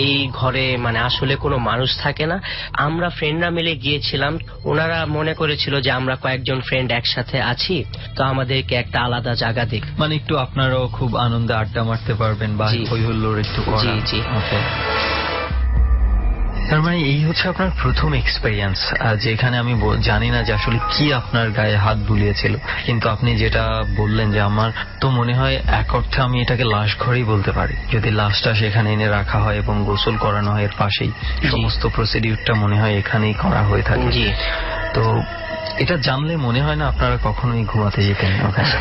এই ঘরে মানে আসলে কোনো মানুষ থাকে না। আমরা ফ্রেন্ডরা মিলে গিয়েছিলাম, ওনারা মনে করেছিল যে আমরা কয়েকজন ফ্রেন্ড একসাথে আছি, তো আমাদেরকে একটা আলাদা জায়গা দেখ, মানে একটু আপনারাও খুব আনন্দে আড্ডা মারতে পারবেন বা জি। হই হুল্লোড় একটু করা। জি, জি। ওকে। তার মানে এই হচ্ছে আপনার প্রথম এক্সপেরিয়েন্স, যেখানে আমি জানি না যে আসলে কি আপনার গায়ে হাত বুলিয়েছিল, কিন্তু আপনি যেটা বললেন যে আমার তো মনে হয় এক অর্থে আমি এটাকে লাশ ঘরেই বলতে পারি, যদি লাশটা সেখানে এনে রাখা হয় এবং গোসল করানো হয় এর পাশেই, সমস্ত প্রসিডিউরটা মনে হয় এখানেই করা হয়ে থাকে। জি। তো এটা জানলে মনে হয় না আপনারা কখনোই ঘুমাতে যেতেন ওখানে?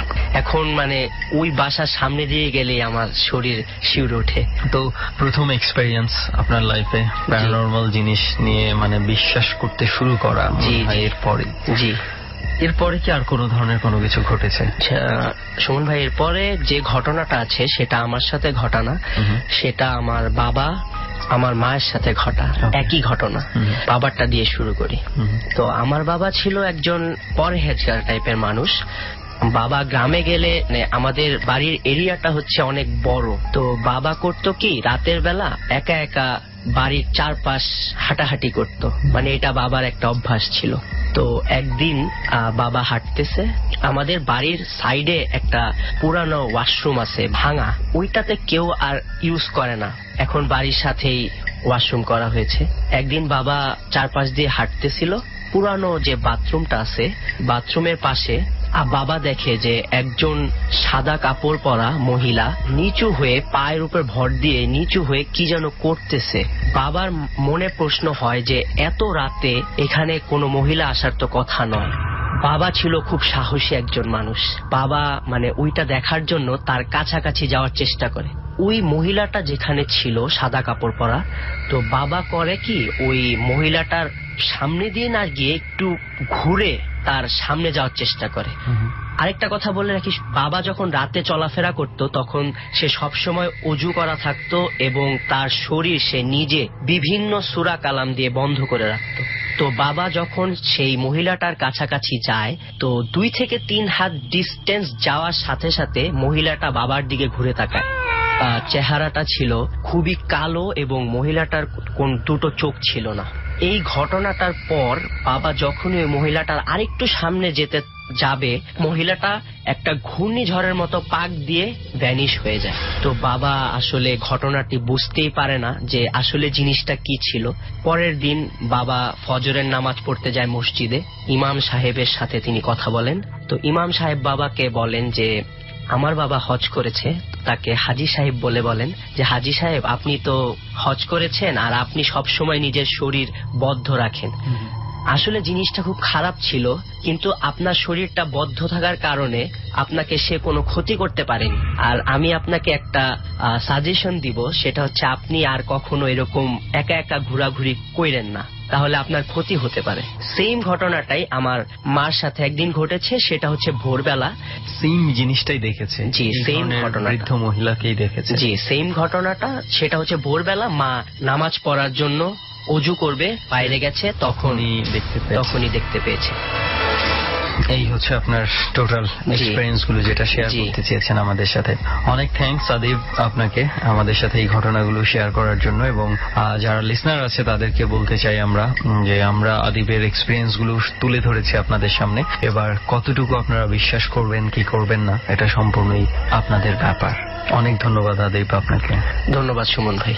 এখন মানে ওই বাসার সামনে দিয়ে গেলে আমার শরীর শিউরে ওঠে। তো প্রথম এক্সপেরিয়েন্স আপনার লাইফে প্যারানরমাল জিনিস নিয়ে মানে বিশ্বাস করতে শুরু করা জি, জি। এরপরে। জি। এরপরে কি আর কোনো ধরনের কোনো কিছু ঘটেছে? আচ্ছা, সুমন ভাই, এরপরে যে ঘটনাটা আছে সেটা আমার সাথে ঘটানা, সেটা আমার বাবা আমার মায়ের সাথে ঘটা একই ঘটনা। বাবারটা দিয়ে শুরু করি। তো আমার বাবা ছিল একজন পরহেজগার টাইপের মানুষ। বাবা গ্রামে গেলে, আমাদের বাড়ির এরিয়াটা হচ্ছে অনেক বড়, তো বাবা করতো কি রাতের বেলা একা একা বাড়ির চারপাশ হাঁটাহাঁটি করতো, মানে এটা বাবার একটা অভ্যাস ছিল। তো একদিন বাবা হাঁটতেছে, আমাদের বাড়ির সাইডে একটা পুরানো ওয়াশরুম আছে ভাঙা, ওইটাতে কেউ আর ইউজ করে না, এখন বাড়ির সাথেই ওয়াশরুম করা হয়েছে। একদিন বাবা চারপাশ দিয়ে হাঁটতেছিল, পুরানো যে বাথরুমটা আছে বাথরুমের পাশে বাবা দেখে যে একজন সাদা কাপড় পরা মহিলা নিচু হয়ে পায়ের উপর ভর দিয়ে নিচু হয়ে কি যেন করতেছে। বাবার মনে প্রশ্ন হয় যে এত রাতে এখানে কোনো মহিলা আসার তো কথা নয়। বাবা ছিল খুব সাহসী একজন মানুষ। বাবা মানে ওইটা দেখার জন্য তার কাছাকাছি যাওয়ার চেষ্টা করে। ওই মহিলাটা যেখানে ছিল সাদা কাপড় পরা, তো বাবা করে কি ওই মহিলাটার সামনে দিয়ে না গিয়ে একটু ঘুরে তার সামনে যাওয়ার চেষ্টা করে। আরেকটা কথা বলে রাখি, বাবা যখন রাতে চলাফেরা করত তখন সে সবসময় অজু করা থাকতো এবং তার শরীর সে নিজে বিভিন্ন সূরা কালাম দিয়ে বন্ধ করে রাখতো। তো বাবা যখন সেই মহিলাটার কাছাকাছি যায়, তো 2 থেকে 3 হাত ডিস্টেন্স যাওয়ার সাথে সাথে মহিলাটা বাবার দিকে ঘুরে তাকায়। চেহারাটা ছিল খুবই কালো এবং মহিলাটার কোন দুটো চোখ ছিল না। এই ঘটনাটার পর বাবা যখনই ওই মহিলাটার আরেকটু সামনে যেতে যাবে, মহিলাটা একটা ঘূর্ণিঝড়ের মতো পাক দিয়ে ভ্যানিশ হয়ে যায়। তো বাবা আসলে ঘটনাটি বুঝতেই পারে না যে আসলে জিনিসটা কি ছিল। পরের দিন বাবা ফজরের নামাজ পড়তে যায় মসজিদে। ইমাম সাহেবের সাথে তিনি কথা বলেন। তো ইমাম সাহেব বাবাকে বলেন যে আমার বাবা হজ করেছে। তাকে হাজী সাহেব বলে বলেন যে হাজী সাহেব, আপনি তো হজ করেছেন আর আপনি সব সময় নিজের শরীর বদ্ধ রাখেন। আসলে জিনিসটা খুব খারাপ ছিল, কিন্তু আপনার শরীরটা বদ্ধ থাকার কারণে আপনাকে সে কোনো ক্ষতি করতে পারেনি। আর আমি আপনাকে একটা সাজেশন দিব, সেটা হচ্ছে আপনি আর কখনো এরকম একা একা ঘোরাঘুরি কইরেন না, তাহলে আপনার ক্ষতি হতে পারে। সেম ঘটনাটাই আমার মার সাথে একদিন ঘটেছে, সেটা হচ্ছে ভোরবেলা। সেম জিনিসটাই দেখেছে? জি, সেম ঘটনা, বৃদ্ধ মহিলাকেই দেখেছে। জি, সেম ঘটনাটা। সেটা হচ্ছে ভোরবেলা মা নামাজ পড়ার জন্য অজু করবে বাইরে গেছে, তখনই দেখতে পেয়েছে। এই হচ্ছে আপনার টোটাল এক্সপেরিয়েন্স গুলো যেটা শেয়ার করতে চেয়েছেন আমাদের সাথে। অনেক থ্যাঙ্কস আদিব আপনাকে আমাদের সাথে এই ঘটনাগুলো শেয়ার করার জন্য। এবং যারা লিসনার আছে তাদেরকে বলতে চাই আমরা যে আমরা আদিবের এক্সপেরিয়েন্স গুলো তুলে ধরেছি আপনাদের সামনে। এবার কতটুকু আপনারা বিশ্বাস করবেন কি করবেন না এটা সম্পূর্ণই আপনাদের ব্যাপার। অনেক ধন্যবাদ আদিব আপনাকে। ধন্যবাদ সুমন ভাই।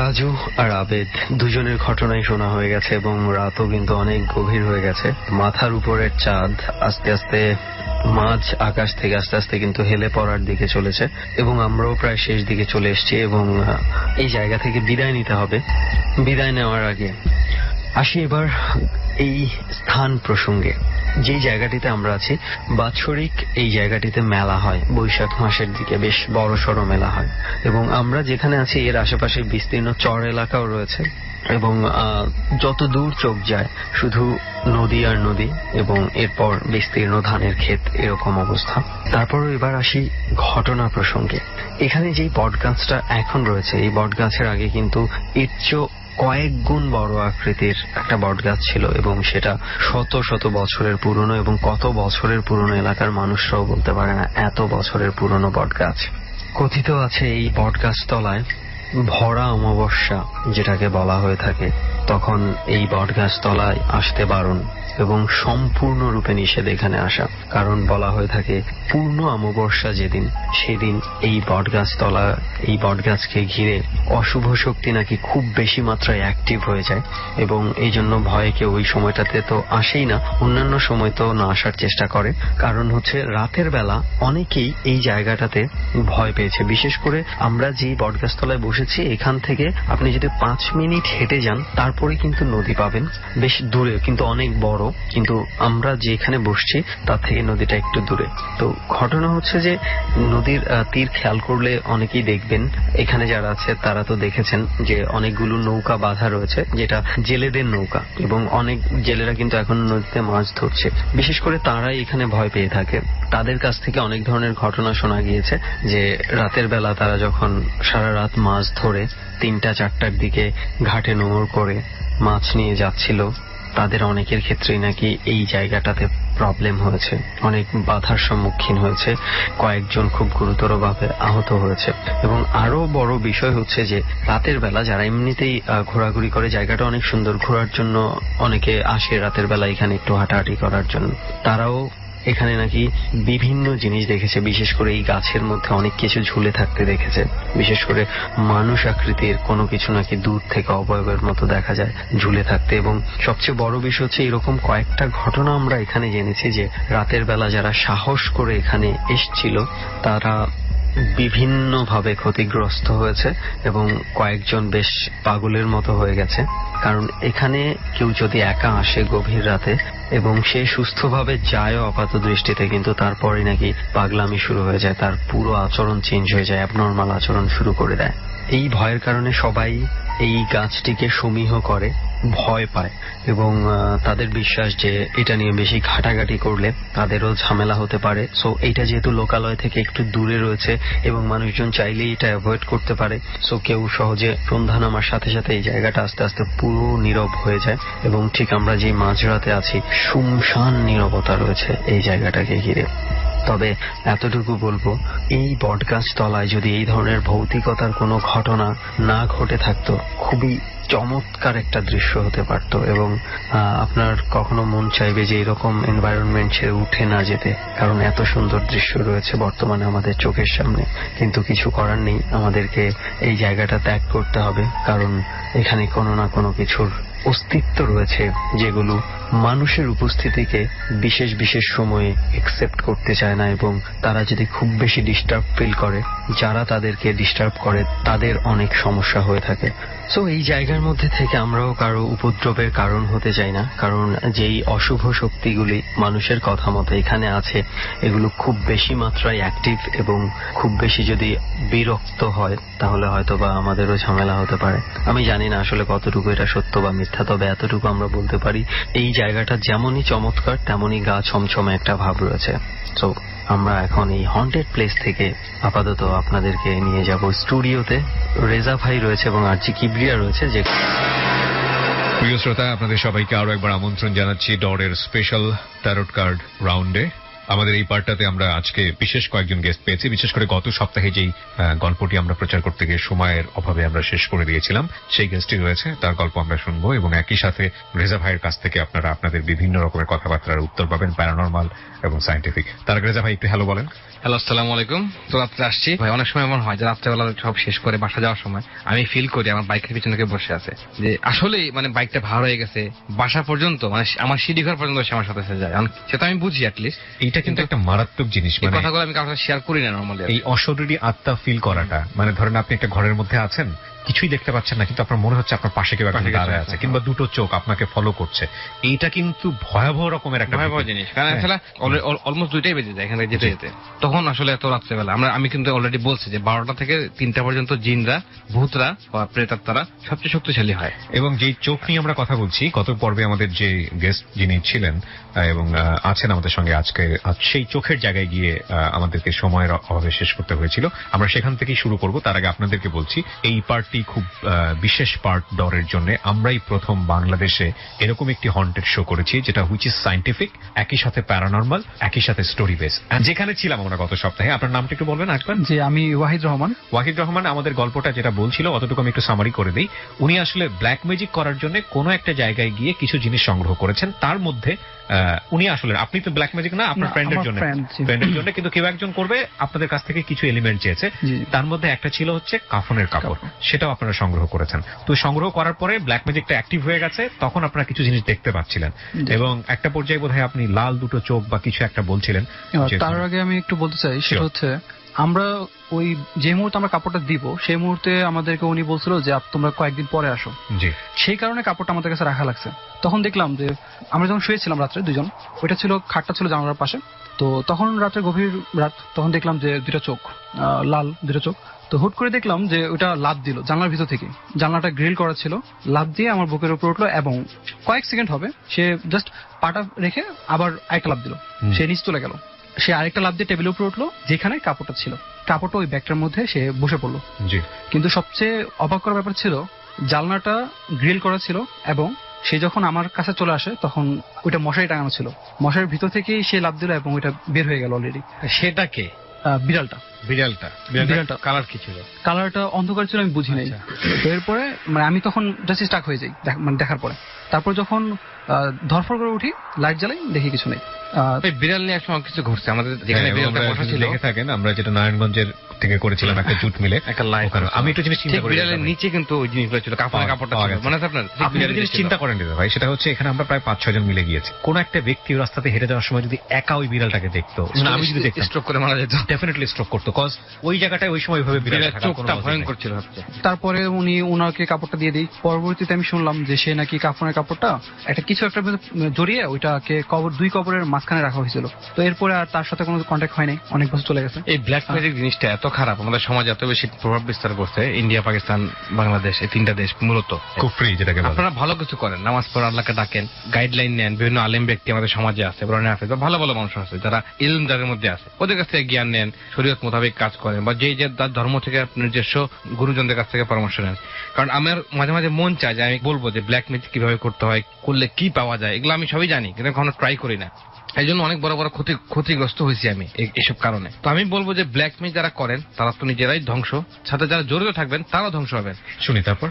রাজু আর আবেদ দুজনের ঘটনাই শোনা হয়ে গেছে এবং রাতও কিন্তু অনেক গভীর হয়ে গেছে। মাথার উপরের চাঁদ আস্তে আস্তে মাঝ আকাশ থেকে আস্তে আস্তে কিন্তু হেলে পড়ার দিকে চলেছে এবং আমরাও প্রায় শেষ দিকে চলে এসেছি এবং এই জায়গা থেকে বিদায় নিতে হবে। বিদায় নেওয়ার আগে আসি এবার এই স্থান প্রসঙ্গে। যে জায়গাটিতে আমরা আছি বাৎসরিক এই জায়গাটিতে মেলা হয়, বৈশাখ মাসের দিকে বেশ বড় সড়ো মেলা হয় এবং আমরা যেখানে আছি এর আশেপাশে বিস্তীর্ণ চর এলাকাও রয়েছে এবং যত দূর চোখ যায় শুধু নদী আর নদী এবং এরপর বিস্তীর্ণ ধানের ক্ষেত, এরকম অবস্থা। তারপরও এবার আসি ঘটনা প্রসঙ্গে। এখানে যেই বট গাছটা এখন রয়েছে, এই বট গাছের আগে কিন্তু এর চেয়ে কয়েক গুণ বড় আকৃতির একটা বট গাছ ছিল এবং সেটা শত শত বছরের পুরনো এবং কত বছরের পুরনো এলাকার মানুষরাও বলতে পারে না এত বছরের পুরনো বট গাছ। কথিত আছে এই বট গাছ তলায় ভরা অমাবস্যা যেটাকে বলা হয়ে থাকে, তখন এই বট গাছ তলায় আসতে বারণ এবং সম্পূর্ণরূপে নিষেধ এখানে আসা। কারণ বলা হয়ে থাকে পূর্ণ অমাবস্যা যেদিন, সেদিন এই বটগাছ তলা, এই বটগাছকে ঘিরে অশুভ শক্তি নাকি খুব বেশি মাত্রায় অ্যাক্টিভ হয়ে যায় এবং এই জন্য ভয়ে কেউ ওই সময়টাতে তো আসেই না, অন্যান্য সময় তো না আসার চেষ্টা করে। কারণ হচ্ছে রাতের বেলা অনেকেই এই জায়গাটাতে ভয় পেয়েছে। বিশেষ করে আমরা যে বটগাছ তলায় বসেছি এখান থেকে আপনি যদি 5 মিনিট হেঁটে যান, তারপর তারপরে কিন্তু নদী পাবেন, বেশ দূরে কিন্তু অনেক বড়, কিন্তু আমরা যেখানে বসছি তার থেকে নদীটা একটু দূরে। তো ঘটনা হচ্ছে যে নদীর তীর খেয়াল করলে অনেকেই দেখবেন, এখানে যারা আছে তারা তো দেখেছেন যে অনেকগুলো নৌকা বাঁধা রয়েছে, যেটা জেলেদের নৌকা, এবং অনেক জেলেরা কিন্তু এখন নদীতে মাছ ধরছে। বিশেষ করে তারাই এখানে ভয় পেয়ে থাকে। তাদের কাছ থেকে অনেক ধরনের ঘটনা শোনা গিয়েছে যে রাতের বেলা তারা যখন সারা রাত মাছ ধরে 3টা-4টার দিকে ঘাটে নোঙর করে মাছ নিয়ে যাচ্ছিল, তাদের অনেকের ক্ষেত্রেই নাকি এই জায়গাটাতে প্রবলেম হয়েছে, অনেক বাধার সম্মুখীন হয়েছে, কয়েকজন খুব গুরুতরভাবে আহত হয়েছে। এবং আরো বড় বিষয় হচ্ছে যে রাতের বেলা যারা এমনিতেই ঘোরাঘুরি করে, জায়গাটা অনেক সুন্দর, ঘোরার জন্য অনেকে আসে রাতের বেলা এখানে একটু হাঁটাহাঁটি করার জন্য, তারাও এখানে নাকি বিভিন্ন জিনিস দেখেছে। বিশেষ করে এই গাছের মধ্যে অনেক কিছু ঝুলে থাকতে দেখেছে, বিশেষ করে মানুষ আকৃতির কোনো কিছু নাকি দূর থেকে অবয়বের মতো দেখা যায় ঝুলে থাকতে। এবং সবচেয়ে বড় বিষয় হচ্ছে এরকম কয়েকটা ঘটনা আমরা এখানে জেনেছি যে রাতের বেলা যারা সাহস করে এখানে এসছিল তারা বিভিন্নভাবে ক্ষতিগ্রস্ত হয়েছে এবং কয়েকজন বেশ পাগলের মতো হয়ে গেছে। কারণ এখানে কেউ যদি একা আসে গভীর রাতে এবং সে সুস্থভাবে যায়ও আপাত দৃষ্টিতে, কিন্তু তারপরে নাকি পাগলামি শুরু হয়ে যায়, তার পুরো আচরণ চেঞ্জ হয়ে যায়, অ্যাবনর্মাল আচরণ শুরু করে দেয়। এই ভয়ের কারণে সবাই এই গাছটিকে সমীহ করে, ভয় পায়, এবং তাদের বিশ্বাস যে এটা নিয়ে বেশি ঘাটাঘাটি করলে তাদেরও ঝামেলা হতে পারে। সো এইটা যেহেতু লোকালয় থেকে একটু দূরে রয়েছে এবং মানুষজন চাইলেই এটা অ্যাভয়েড করতে পারে, সো কেউ সহজে সন্ধ্যা নামার সাথে সাথে এই জায়গাটা আস্তে আস্তে পুরো নীরব হয়ে যায়। এবং ঠিক আমরা যে মাঝরাতে আছি, শুনশান নীরবতা রয়েছে এই জায়গাটাকে ঘিরে। তবে এতটুকু বলবো, এই বটগাছ তলায় যদি এই ধরনের ভৌতিকতার কোনো ঘটনা না ঘটে থাকতো, খুবই চমৎকার একটা দৃশ্য হতে পারত। এবং আপনার কখনো মন চাইবে যে এরকম এনভায়রনমেন্ট ছেড়ে উঠে না যেতে, কারণ এত সুন্দর দৃশ্য রয়েছে বর্তমানে আমাদের চোখের সামনে। কিন্তু কিছু করার নেই, আমাদেরকে এই জায়গাটা ত্যাগ করতে হবে, কারণ এখানে কোনো না কোনো কিছুর অস্তিত্ব রয়েছে যেগুলো মানুষের উপস্থিতিকে বিশেষ বিশেষ সময়ে একসেপ্ট করতে চায় না, এবং তারা যদি খুব বেশি ডিস্টার্ব ফিল করে, যারা তাদেরকে ডিস্টার্ব করে তাদের অনেক সমস্যা হয়ে থাকে। সো এই জায়গার মধ্যে থেকে আমরাও কারো উপদ্রবের কারণ হতে চাই না, কারণ যেই অশুভ শক্তিগুলি মানুষের কথা মতো এখানে আছে, এগুলো খুব বেশি মাত্রায় অ্যাক্টিভ, এবং খুব বেশি যদি বিরক্ত হয় তাহলে হয়তো বা আমাদেরও ঝামেলা হতে পারে। আমি জানি না আসলে কতটুকু এটা সত্য বা মিথ্যা, তবে এতটুকু আমরা বলতে পারি এই জায়গাটা যেমনই চমৎকার তেমনই গা ছমছমে একটা ভাব রয়েছে। সো আমরা এখন এই হন্টেড প্লেস থেকে আপাতত আপনাদেরকে নিয়ে যাব স্টুডিওতে। রেজা ভাই রয়েছে এবং আরজি কিবরিয়া রয়েছে। যে প্রিয় শ্রোতা, আপনাদের সবাইকে আরো একবার আমন্ত্রণ জানাচ্ছি ডরের স্পেশাল ট্যারোট কার্ড রাউন্ডে। আমাদের এই পার্টটাতে আমরা আজকে বিশেষ কয়েকজন গেস্ট পেয়েছি। বিশেষ করে গত সপ্তাহে যেই গল্পটি আমরা প্রচার করতে গিয়ে সময়ের অভাবে আমরা শেষ করে দিয়েছিলাম, সেই গেস্টই রয়েছে, তার গল্প আমরা শুনবো, এবং একই সাথে রেজা ভাইয়ের কাছ থেকে আপনারা আপনাদের বিভিন্ন রকমের কথাবার্তার উত্তর পাবেন, প্যারানরমাল এবং সায়েন্টিফিক। তার রেজা ভাই একটু হ্যালো বলেন। হ্যালো, আসসালামু আলাইকুম। তো রাত্রে আসছি ভাই, অনেক সময় এমন হয় যে রাত্রেবেলা সব শেষ করে বাসা যাওয়ার সময় আমি ফিল করি আমার বাইকের পিছনে কেউ বসে আছে, যে আসলে মানে বাইকটা ভাড়া হয়ে গেছে, বাসা পর্যন্ত মানে আমার সিঁড়ি ঘর পর্যন্ত সে আমার সাথে যায়। সেটা আমি বুঝি অ্যাটলিস্ট। এইটা কিন্তু একটা মারাত্মক জিনিস, এই কথাগুলো আমি কারোর সাথে শেয়ার করি না নরমালি। এই অশরীরী আত্মা ফিল করাটা, মানে ধরেন আপনি একটা ঘরের মধ্যে আছেন, কিছুই দেখতে পাচ্ছেন না, কিন্তু আপনার মনে হচ্ছে আপনার পাশে কেউ একজন দাঁড়ায় আছে, কিংবা দুটো চোখ আপনাকে ফলো করছে। এইটা কিন্তু ভয়াবহ রকমের একটা ভয়াবহ জিনিস। কারণ আসলে অলমোস্ট 2টাই বেজে যায় এখান থেকে যেতে যেতে। তখন আসলে এত রাত্রেবেলা আমি কিন্তু অলরেডি বলছি যে 12টা থেকে 3টা পর্যন্ত জিনরা, ভূতরা বা প্রেতাত্মারা সবচেয়ে শক্তিশালী হয়। এবং যেই চোখ নিয়ে আমরা কথা বলছি, গত পর্বে আমাদের যে গেস্ট যিনি ছিলেন এবং আছেন আমাদের সঙ্গে আজকে, সেই চোখের জায়গায় গিয়ে আমাদেরকে সময়ের অভাবে শেষ করতে হয়েছিল। আমরা সেখান থেকেই শুরু করব। তার আগে আপনাদেরকে বলছি, এই পার্টটি খুব বিশেষ পার্ট ডরের জন্য। আমরাই প্রথম বাংলাদেশে এরকম একটি হন্টেড শো করেছি, যেটা হুইচ ইজ সায়েন্টিফিক, একই সাথে প্যারানরমাল, একই সাথে স্টোরি বেস। যেখানে ছিলাম আমরা গত সপ্তাহে, আপনার নামটা একটু বলবেন একবার? জি, আমি ওয়াহিদ রহমান। ওয়াহিদ রহমান আমাদের গল্পটা যেটা বলছিল অতটুকু আমি একটু সামারি করে দিই। উনি আসলে ব্ল্যাক ম্যাজিক করার জন্য কোনো একটা জায়গায় গিয়ে কিছু জিনিস সংগ্রহ করেছেন। তার মধ্যে উনি আসলে, আপনি তো ব্ল্যাক ম্যাজিক না, আপনার ফ্রেন্ডের জন্য, কিন্তু কেউ একজন করবে আপনাদের কাছ থেকে কিছু এলিমেন্ট চেয়েছে। তার মধ্যে একটা ছিল হচ্ছে কাফনের কাপড়, সেটাও আপনারা সংগ্রহ করেছেন। তো সংগ্রহ করার পরে ব্ল্যাক ম্যাজিকটা অ্যাক্টিভ হয়ে গেছে, তখন আপনারা কিছু জিনিস দেখতে পাচ্ছিলেন, এবং একটা পর্যায়ে বোধহয় আপনি লাল দুটো চোখ বা কিছু একটা বলছিলেন। তার আগে আমি একটু বলতে চাই, সেটা হচ্ছে আমরা ওই যে মুহূর্তে আমরা কাপড়টা দিব সেই মুহূর্তে আমাদেরকে উনি বলছিল যে তোমরা কয়েকদিন পরে আসো, জি সেই কারণে কাপড়টা আমাদের কাছে রাখা লাগছে। তখন দেখলাম যে আমরা যখন শুয়েছিলাম রাত্রে দুজন, ওইটা ছিল খাটটা ছিল জানালার পাশে, তো তখন রাত্রে গভীর রাত, তখন দেখলাম যে দুটা চোখ, লাল দুটা চোখ। তো হুট করে দেখলাম যে ওটা লাফ দিল জানলার ভিতর থেকে, জানলাটা গ্রিল করা ছিল, লাফ দিয়ে আমার বুকের উপর উঠলো এবং কয়েক সেকেন্ড হবে সে জাস্ট পাটা রেখে আবার আরেকটা লাফ দিল, সে নিচ চলে গেল। সে আরেকটা লাফ দিয়ে টেবিলের উপর উঠলো যেখানে কাপড়টা ছিল, কাপড়টা ওই ব্যাগটার মধ্যে সে বসে পড়লো। জি কিন্তু সবচেয়ে অবাক করার ব্যাপার ছিল জানলাটা গ্রিল করা ছিল এবং সে যখন আমার কাছে চলে আসে তখন ওইটা মশারি টাঙানো ছিল, মশারির ভিতর থেকেই সে লাফ দিল এবং ওইটা বের হয়ে গেল অলরেডি। সেটা কে? বিড়ালটা। বিড়ালটা কালার কি ছিল? কালারটা অন্ধকার ছিল, আমি বুঝি নাই। তো এরপরে মানে আমি তখন জাস্ট স্টাক হয়ে যাই মানে দেখার পরে। তারপর যখন ধরফর করে উঠি, লাইট জ্বালাই, দেখি কিছু নেই। এই বিড়াল নিয়ে একসময় কিছু ঘটছে আমাদের যেখানে বিড়ালটা বসা ছিল। দেখে থাকেন আমরা যেটা নারায়ণগঞ্জের থেকে করেছিলাম একটা জুট মিলে একটা লাইভ। আমি একটু জিনিস চিন্তা ঠিক করি, বিড়ালের নিচে কিন্তু ওই জিনিসগুলো ছিল, কাপড়টা ছিল, মনে আছে আপনার? আপনি একটা জিনিস চিন্তা করেন ভাই, সেটা হচ্ছে এখানে আমরা প্রায় 5-6 জন মিলে গিয়েছি। কোন একটা ব্যক্তি রাস্তাতে হেঁটে যাওয়ার সময় যদি একা ওই বিড়ালটাকে দেখতো, আমি যদি দেখতাম স্ট্রোক করে মারা যেত, ডেফিনেটলি স্ট্রোক করতো, কজ ওই জায়গাটায় ওই সময় ওইভাবে বিড়াল চোখটা ভয়ঙ্কর ছিল হচ্ছে। তারপরে ওনাকে কাপড়টা দিয়ে দিই। পরবর্তীতে আমি শুনলাম যে সে নাকি কাপড়টা একটা কিছু একটা জড়িয়ে ওইটাকে দুই কবরের মাঝখানে রাখা হয়েছিল। তো এরপরে আর তার সাথে কোনো কন্ট্যাক্ট হয় নাই, অনেক বছর চলে গেছে। এই ব্ল্যাক ম্যাজিক জিনিসটা এত খারাপ, আমাদের সমাজে এত বেশি প্রভাব বিস্তার করছে, ইন্ডিয়া, পাকিস্তান, বাংলাদেশ, এই 3টা দেশ মূলত। কুফরি যেটাকে বলে। আপনারা ভালো কিছু করেন, নামাজ পড়ে আল্লাহকে ডাকেন, গাইডলাইন নেন, বিভিন্ন আলেম ব্যক্তি আমাদের সমাজে আছে, বরণে হাফেজ বা ভালো ভালো মানুষ আছে যারা ইলম যাদের মধ্যে আছে, ওদের কাছ থেকে জ্ঞান নেন, শরীয়ত মোতাবেক কাজ করেন, বা যে তার ধর্ম থেকে নিজস্ব গুরুজনদের কাছ থেকে পরামর্শ নেন। কারণ আমার মাঝে মাঝে মন চায় যে আমি বলবো যে ব্ল্যাক ম্যাজিক কিভাবে করতে হয়, করলে কি পাওয়া যায়, এগুলো আমি সবই জানি কিন্তু কখনো ট্রাই করি না। এই জন্য অনেক বড় বড় ক্ষতিগ্রস্ত হয়েছি আমি এইসব কারণে। তো আমি বলবো যে ব্ল্যাক ম্যাজিক যারা করেন তারা তো নিজেরাই ধ্বংস, সাথে যারা জড়িত থাকবেন তারাও ধ্বংস হবেন। শুনি তারপর।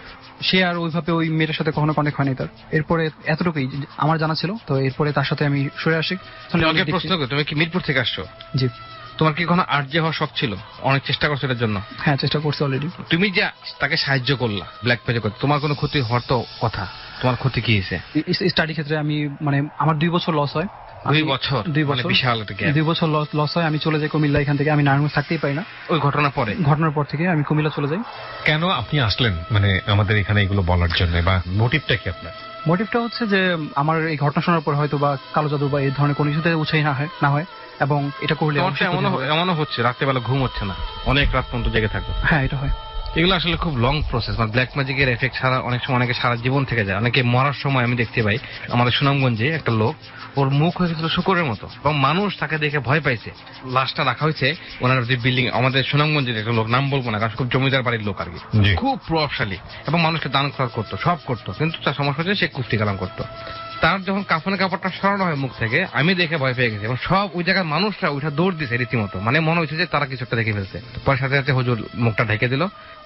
সে আর ওইভাবে ওই মেয়েটার সাথে কখনো কন্ট্যাক্ট হয়নি তার। এরপরে এতটুকুই আমার জানা ছিল। তো এরপরে তার সাথে আমি সরে আসি। তোমাকে প্রশ্ন করি, তুমি কি মিরপুর থেকে আসছো? জি। তোমার কি কোনো আর্জে হওয়ার শখ ছিল? অনেক চেষ্টা করছো এটার জন্য? হ্যাঁ, চেষ্টা করছি অলরেডি। তুমি যে তাকে সাহায্য করলা ব্ল্যাক ম্যাজিক করতে, তোমার কোনো ক্ষতি হওয়ার তো কথা, তোমার ক্ষতি কি হয়েছে? স্টাডি ক্ষেত্রে আমি মানে আমার 2 বছর লস হয়। 2 বছর? 2 বছর, বিশাল একটা গ্যাপ। 2 বছর লস হয়। আমি চলে যাই কুমিল্লা, এখান থেকে আমি নারায়ণগঞ্জ থাকতেই পারি না। ওই ঘটনার পর থেকে আমি কুমিল্লা চলে যাই। কেন আপনি আসলেন মানে আমাদের এখানে এগুলো বলার জন্য, বা মোটিভটা কি আপনার? মোটিভটা হচ্ছে যে আমার এই ঘটনা শোনার পর হয়তো বা কালো জাদু বা এই ধরনের কোনো কিছুতে উৎসাহী না হয় এবং এটা করলে এমনও হচ্ছে রাত্রেবেলা ঘুম হচ্ছে না, অনেক রাত পর্যন্ত জেগে থাকবে। হ্যাঁ, এটা হয়। এগুলো আসলে খুব লং প্রসেস। মানে ব্ল্যাক ম্যাজিকের এফেক্ট ছাড়া অনেক সময় অনেকে সারা জীবন থেকে যায়। অনেকে মরার সময় আমি দেখতে পাই, আমাদের সুনামগঞ্জে একটা লোক, ওর মুখ হয়ে গেছিল শুকরের মতো এবং মানুষ তাকে দেখে ভয় পাইছে। লাশটা রাখা হয়েছে ওনার যে বিল্ডিং, আমাদের সুনামগঞ্জের একটা লোক, নাম বলবো না কারণ খুব জমিদার বাড়ির লোক আর কি, খুব প্রভাবশালী এবং মানুষকে দান খরচ করতো, সব করতো, কিন্তু তার সমস্যা হচ্ছে সে কুফরি কালাম করতো। তার যখন কাফনের কাপড়টা সরানো হয় মুখ থেকে, আমি দেখে ভয় পেয়ে গেছি এবং সব ওই জায়গার মানুষরা ওইটা দৌড় দিছে রীতিমতো, মানে মনে হয়েছে যে তারা কিছু একটা দেখে ফেলছে। পরে সাথে সাথে হুজুর মুখটা ঢেকে দিল।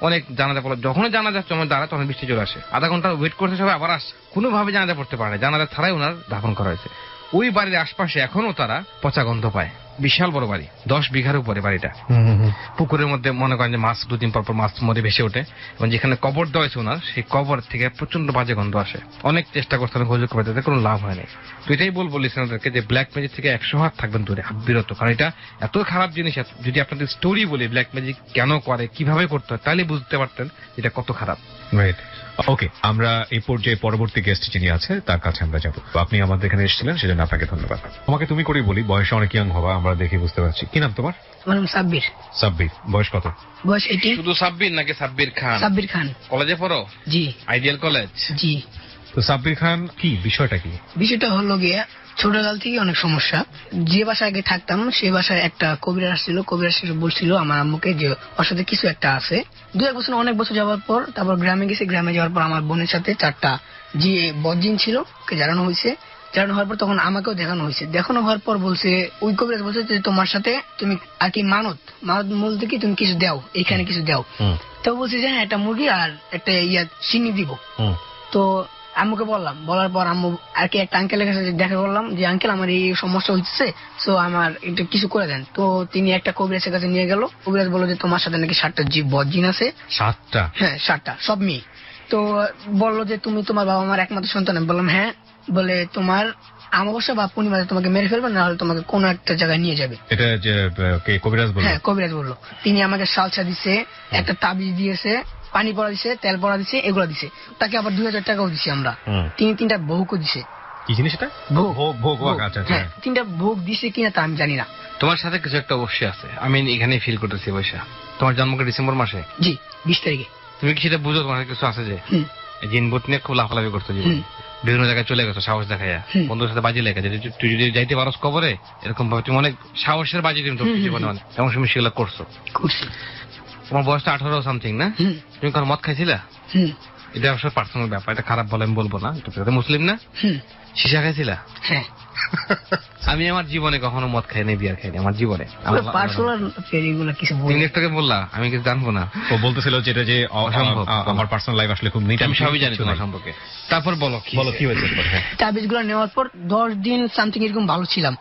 অনেক জানাজা পড়লো, যখনই জানাজা সময় দাঁড়ায় তখন বৃষ্টি চলে আসে। আধা ঘন্টা ওয়েট করতে সবাই আবার আসে, কোনোভাবে জানাজা পড়তে পারে না, জানাজা ছাড়াই ওনার দাফন করা হয়েছে। ওই বাড়ির আশপাশে এখনো তারা পচা গন্ধ পায়। বিশাল বড় বাড়ি, 10 বিঘার উপরে বাড়িটা। পুকুরের মধ্যে মনে করেন যে মাছ 2 দিন পর মাছ মরে ভেসে ওঠে এবং যেখানে কবর দেওয়া হয়েছে ওনার, সেই কবর থেকে প্রচন্ড বাজে গন্ধ আসে। অনেক চেষ্টা করতে হবে হুজুর করে দিতে, কোনো লাভ হয় নাই। তো এটাই বলবো লিসেনারদেরকে যে ব্ল্যাক ম্যাজিক থেকে 100 হাত থাকবেন দূরে, বিরত। কারণ এটা এত খারাপ জিনিস। যদি আপনাদের স্টোরি বলি ব্ল্যাক ম্যাজিক কেন করে, কিভাবে করতে হয়, তাহলে বুঝতে পারতেন এটা কত খারাপ। রাইট, ওকে। আমরা এই পর্যায়ে পরবর্তী গেস্ট যিনি আছে তার কাছে আমরা যাবো। আপনি আমাদের এখানে এসেছিলেন সেজন্য আপনাকে ধন্যবাদ। আমাকে তুমি করেই বলি, বয়সে অনেক ইয়াং হবা আমরা দেখে বুঝতে পারছি। কি নাম তোমার? আমার নাম সাব্বির। সাব্বির। বয়স কত? বয়স 18। শুধু সাব্বির নাকি সাব্বির খান? সাব্বির খান। কলেজে পড়ো? জি। Ideal college? জি। তো সাব্বির খান, কি বিষয়টা কি? বিষয়টা হলো গিয়া ছোটকাল থেকে অনেক সমস্যা। যে বাসায় আগে থাকতাম সেই বাসায় একটা কবিরাজ আসছিল। কবিরাজ বলছিল আমার আম্মুকে যে ওর সাথে কিছু একটা আছে। 2-1 বছর, অনেক বছর যাওয়ার পর তারপর গ্রামে গেছি। গ্রামে যাওয়ার পর আমার বোনের সাথে 4টা যে বজ্জিন ছিল ওকে জানানো হয়েছে। জানানো হওয়ার পর তখন আমাকেও দেখানো হয়েছে। দেখানো হওয়ার পর বলছে, ওই কবিরাজ বলছে যে তোমার সাথে তুমি আর কি মানত বলতে কি তুমি কিছু দাও, এখানে কিছু দাও। তো বলছি যে হ্যাঁ, একটা মুরগি আর একটা চিনি দিব। তো আম্মুকে বললাম, বলার পর আম্মু আর কি একটা আঙ্কেলের কাছে দেখা করলাম যে আঙ্কেল আমার এই সমস্যা হচ্ছে, তো আমার এটা কিছু করে দেন। তো তিনি একটা কবিরাজের কাছে নিয়ে গেল। কবিরাজ বললো যে তোমার সাথে নাকি 7টা বজ্জিন আছে। 7টা? হ্যাঁ, 7টা, সব মেয়ে। তো বললো যে তুমি তোমার বাবা মার একমাত্র সন্তান। আমি বললাম হ্যাঁ। বলে তোমার অমাবস্যা বা পূর্ণিমাতে তোমাকে মেরে ফেলবে, না হলে তোমাকে কোনো একটা জায়গায় নিয়ে যাবে। এটা যে কে কবিরাজ বলল? হ্যাঁ, কবিরাজ বললো। তিনি আমাকে সালসা দিছে, একটা তাবিজ দিয়েছে, পানি পড়া দিছে, তেল পড়া দিছে, এগুলো দিছে। তাকে আবার 2000 টাকাও দিছি আমরা। তিনি 3টা ভোগও দিছে। কি জিনিস এটা? ভোগ। ভোগ। আচ্ছা আচ্ছা। হ্যাঁ, 3টা ভোগ দিছে কিনা তা আমি জানি না। তোমার সাথে কিছু একটা অবশ্যই আছে, আমি এখানে ফিল করতেছি বৈশা। তোমার জন্ম কি ডিসেম্বর মাসে? জি, 20 তারিখে। তুমি কি সেটা বুঝো তোমার কিছু আছে যে হুম। জিন ভূত নিয়ে খুব লাফালাফি করতো জীবন, বিভিন্ন জায়গায় চলে গেছো সাহস দেখাইয়া, বন্ধুর সাথে বাজি লেখা, তুই যদি যাইতে পারো কবরে এরকম ভাবে তুমি অনেক সাহসের বাজি তুমি ধরছো জীবনে অনেক, এমন সময় সেগুলো করছো। করছি। তোমার বয়সটা 18 সামথিং না? তুমি কারো মদ খাইছিলা? এটা অবশ্য পার্সোনাল ব্যাপার, এটা খারাপ বলে আমি বলবো না। তুমি মুসলিম না? শিশা খাইছিলা? হ্যাঁ। আমি আমার জীবনে কখনো মদ খাইনি, বিয়ার খাইনি আমার জীবনে। পার্সোনাল এগুলো কিছু তুমি একটাকে বললা আমি কিছু জানবো না। ও বলতেছিল যেটা যে আমার পার্সোনাল লাইফ আসলে খুব নিট, আমি সবই জানি তোমার সম্পর্কে। তারপর বলো কি হয়েছে? তাবিজগুলো নেওয়ার পর 10 দিন সামথিং এরকম ভালো ছিলাম।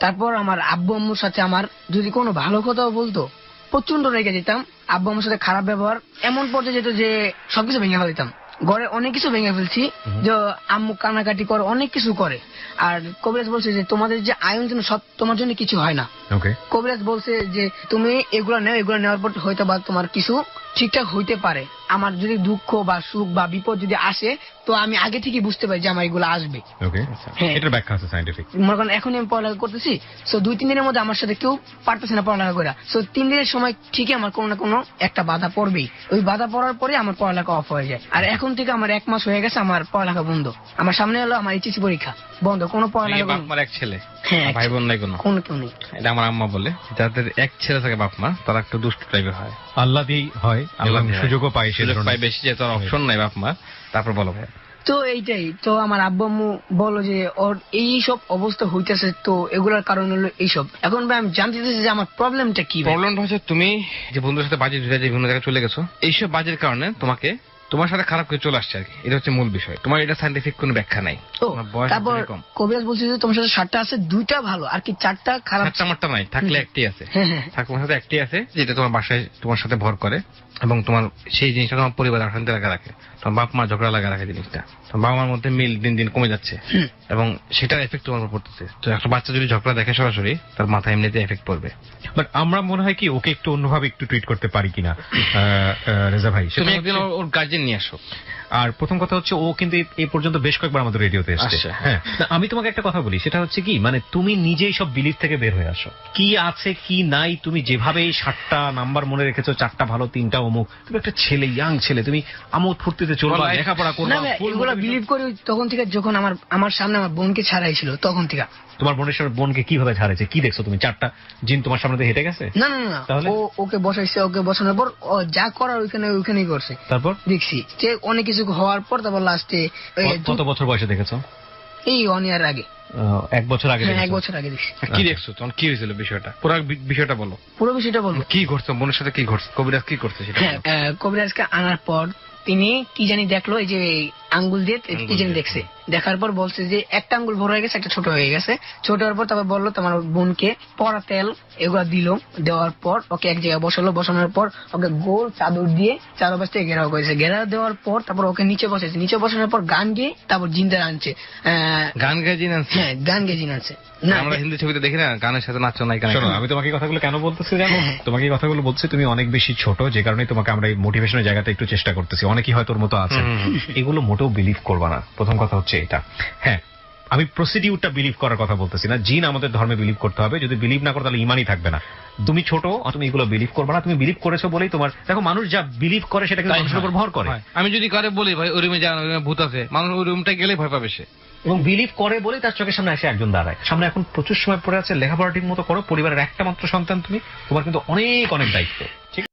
তারপর আমার আব্বু আম্মুর সাথে আমার যদি কোনো ভালো কথাও বলতো প্রচন্ড রেগে যেতাম। আব্বু আম্মুর সাথে খারাপ ব্যবহার এমন পর্যায়ে যেত যে সবকিছু ভেঙে ফেলতাম। ঘরে অনেক কিছু ভেঙে ফেলছি, যে আম্মু কানাকাটি করে, অনেক কিছু করে। আর কবিরাজ বলছে যে তোমাদের যে আয়ন জন্য সব তোমার জন্য কিছু হয় না। কবিরাজ বলছে যে তুমি এগুলো নেও, এগুলো নেওয়ার পর হয়তো বা তোমার কিছু ঠিকঠাক হইতে পারে। আমার যদি দুঃখ বা সুখ বা বিপদ যদি আসে তো আমি আগে থেকে বুঝতে পারি যে আমার এগুলো আসবে। এটার ব্যাখ্যা আছে সায়েন্টিফিক। মনে করেন এখন আমি পড়ালেখা করতেছি, সো 2-3 দিনের মধ্যে আমার সাথে কেউ পারতেছে না পড়ালেখা করা, সো 3 দিনের সময় ঠিকই আমার কোনো না কোনো একটা বাধা পড়বেই। ওই বাধা পড়ার পরে আমার পড়ালেখা অফ হয়ে যায়। আর এখন থেকে আমার 1 মাস হয়ে গেছে আমার পড়ালেখা বন্ধ। আমার সামনে হলো আমার এইচএসসি পরীক্ষা বন্ধ, কোনো পড়ালেখা বন্ধ। বাপ মার এক ছেলে, হ্যাঁ, ভাই বোন নাই কোনো কেউ নেই। এটা আমার আম্মা বলে, যাদের এক ছেলে থাকে বাপ মা তারা একটু দুষ্ট টাইপের হয়। আল্লাহ দিয়ে হয়, আল্লাহ সুযোগও পায়, সুযোগ পায় বেশি, যে তোর অপশন নাই বাপ মা। তারপর বলো ভাই। তো এইটাই তো আমার আব্বু আম্মু বলো যে ওর এই সব অবস্থা হইতেছে, তো এগুলোর কারণ হলো এইসব। এখন ভাই আমি জানতে চাইছি যে আমার প্রবলেমটা কি? প্রবলেমটা হচ্ছে তুমি যে বন্ধুর সাথে বাজি ধরে যে বিভিন্ন জায়গায় চলে গেছো, এইসব বাজির কারণে তোমাকে তোমার সাথে খারাপ কিছু চলে আসছে আর কি। এটা হচ্ছে মূল বিষয়। তোমার এটা সায়েন্টিফিক কোনো ব্যাখ্যা নাই। তারপর কবিরাজ বলছে যে তোমার সাথে 7টা আছে, 2টা ভালো আর কি 4টা খারাপ। 7টা মারটা নাই, থাকলে একটি আছে। তোমার সাথে একটি আছে যেটা তোমার বাসায় তোমার সাথে ভর করে, এবং তোমার সেই জিনিসটা তোমার পরিবার অশান্তি লাগা রাখে, তোমার বাপ মা ঝগড়া লাগা রাখে জিনিসটা। তোমার বাবা মার মধ্যে মিল দিন দিন কমে যাচ্ছে, এবং সেটার এফেক্ট তোমার উপর পড়তেছে। তো একটা বাচ্চা যদি ঝগড়া দেখে সরাসরি, তার মাথায় এমনিতে এফেক্ট পড়বে। বাট আমরা মনে হয় কি ওকে একটু অন্যভাবে একটু ট্রিট করতে পারি কিনা রেজা ভাই? তুমি একদিন ওর গার্জেন নিয়ে আসো। আর প্রথম কথা হচ্ছে ও কিন্তু এই পর্যন্ত বেশ কয়েকবার আমাদের রেডিওতে এসেছে। হ্যাঁ, আমি তোমাকে একটা কথা বলি, সেটা হচ্ছে কি, মানে তুমি নিজেই সব বিলিফ থেকে বের হয়ে আসো, কি আছে কি নাই। তুমি যেভাবে এই 7টা নাম্বার মনে রেখেছো, 4টা ভালো 3টা অমুক, তুমি একটা ছেলে, ইয়াং ছেলে, তুমি আমোদ ফুর্তিতে চলবা, লেখাপড়া করবা। এগুলো বিলিভ করি তখন থেকে যখন আমার সামনে আমার বোনকে ছাড়াইছিল তখন থেকে। তোমার বোনকে কিভাবে ছাড়াইছে? কি দেখছো তুমি? 4টা জিন তোমার সামনে হেঁটে গেছে? না, ওকে বসাইছে, ওকে বসানোর পর যা করার ওইখানেই করছে। তারপর দেখছি যে অনেক কিছু হওয়ার পর তারপর লাস্টে। কত বছর বয়সে দেখেছো? এই 1 ইয়ার আগে। 1 বছর আগে? 1 বছর আগে দেখছি। কি দেখছো তখন? কি হয়েছিল বিষয়টা? পুরো বিষয়টা বলো। পুরো বিষয়টা বলো। কি ঘটছে বোনের সাথে? কি ঘটছে? কবিরাজ কি করছে সেটা? কবিরাজকে আনার পর তিনি কি জানি দেখলো, এই যে আঙ্গুল দিয়ে কি জানি দেখছে। দেখার পর বলছে যে একটা আঙ্গুল বড় হয়ে গেছে, একটা ছোট হয়ে গেছে। ছোট হওয়ার পর তারপর বললো তোমার বোনকে পরা তেল এগুলো দিল। দেওয়ার পর ওকে এক জায়গায় বসালো। বসানোর পর ওকে গোল চাদর দিয়ে চারপাশ থেকে ঘেরাও করেছে। ঘেরাও দেওয়ার পর তারপর ওকে নিচে বসেছে। নিচে বসানোর পর গান গিয়ে তারপর জিনদের আনছে। গান গায়ে জিন আনছে? হ্যাঁ, গান গিয়ে জিন আনছে। আমরা হিন্দি ছবিতে দেখি না গানের সাথে নাচো নাই? শোনো, আমি তোমাকে এই কথাগুলো কেন বলতেছি জানো? তোমাকে এই কথাগুলো বলছি, তুমি অনেক বেশি ছোট, যে কারণে তোমাকে আমরা এই মোটিভেশনের জায়গাতে একটু চেষ্টা করতেছি। অনেকেই হয়তো ওর মতো আছে, এগুলো মোটেও বিলিভ করবা না। প্রথম কথা হচ্ছে এটা। হ্যাঁ, আমি প্রসিডিউরটা বিলিভ করার কথা বলতেছি না। জিন আমাদের ধর্মে বিলিভ করতে হবে, যদি বিলিভ না করো তাহলে ইমানই থাকবে না। তুমি ছোট, তুমি এগুলো বিলিভ করবে না। তুমি বিলিভ করেছো বলেই তোমার, দেখো মানুষ যা বিলিভ করে সেটা কিন্তু মানুষের উপর ভর করে। আমি যদি কারে বলি ভাই ওই রুমে যান, ভূত আছে, মানুষ ওই রুমটা গেলে ভয় পাবে সে, এবং বিলিভ করে বলেই তার চোখের সামনে এসে একজন দাঁড়ায়। সামনে এখন প্রচুর সময় পড়ে আছে, লেখাপড়া ঠিক মতো করো, পরিবারের একটা মাত্র সন্তান তুমি, তোমার কিন্তু অনেক অনেক দায়িত্ব। ঠিক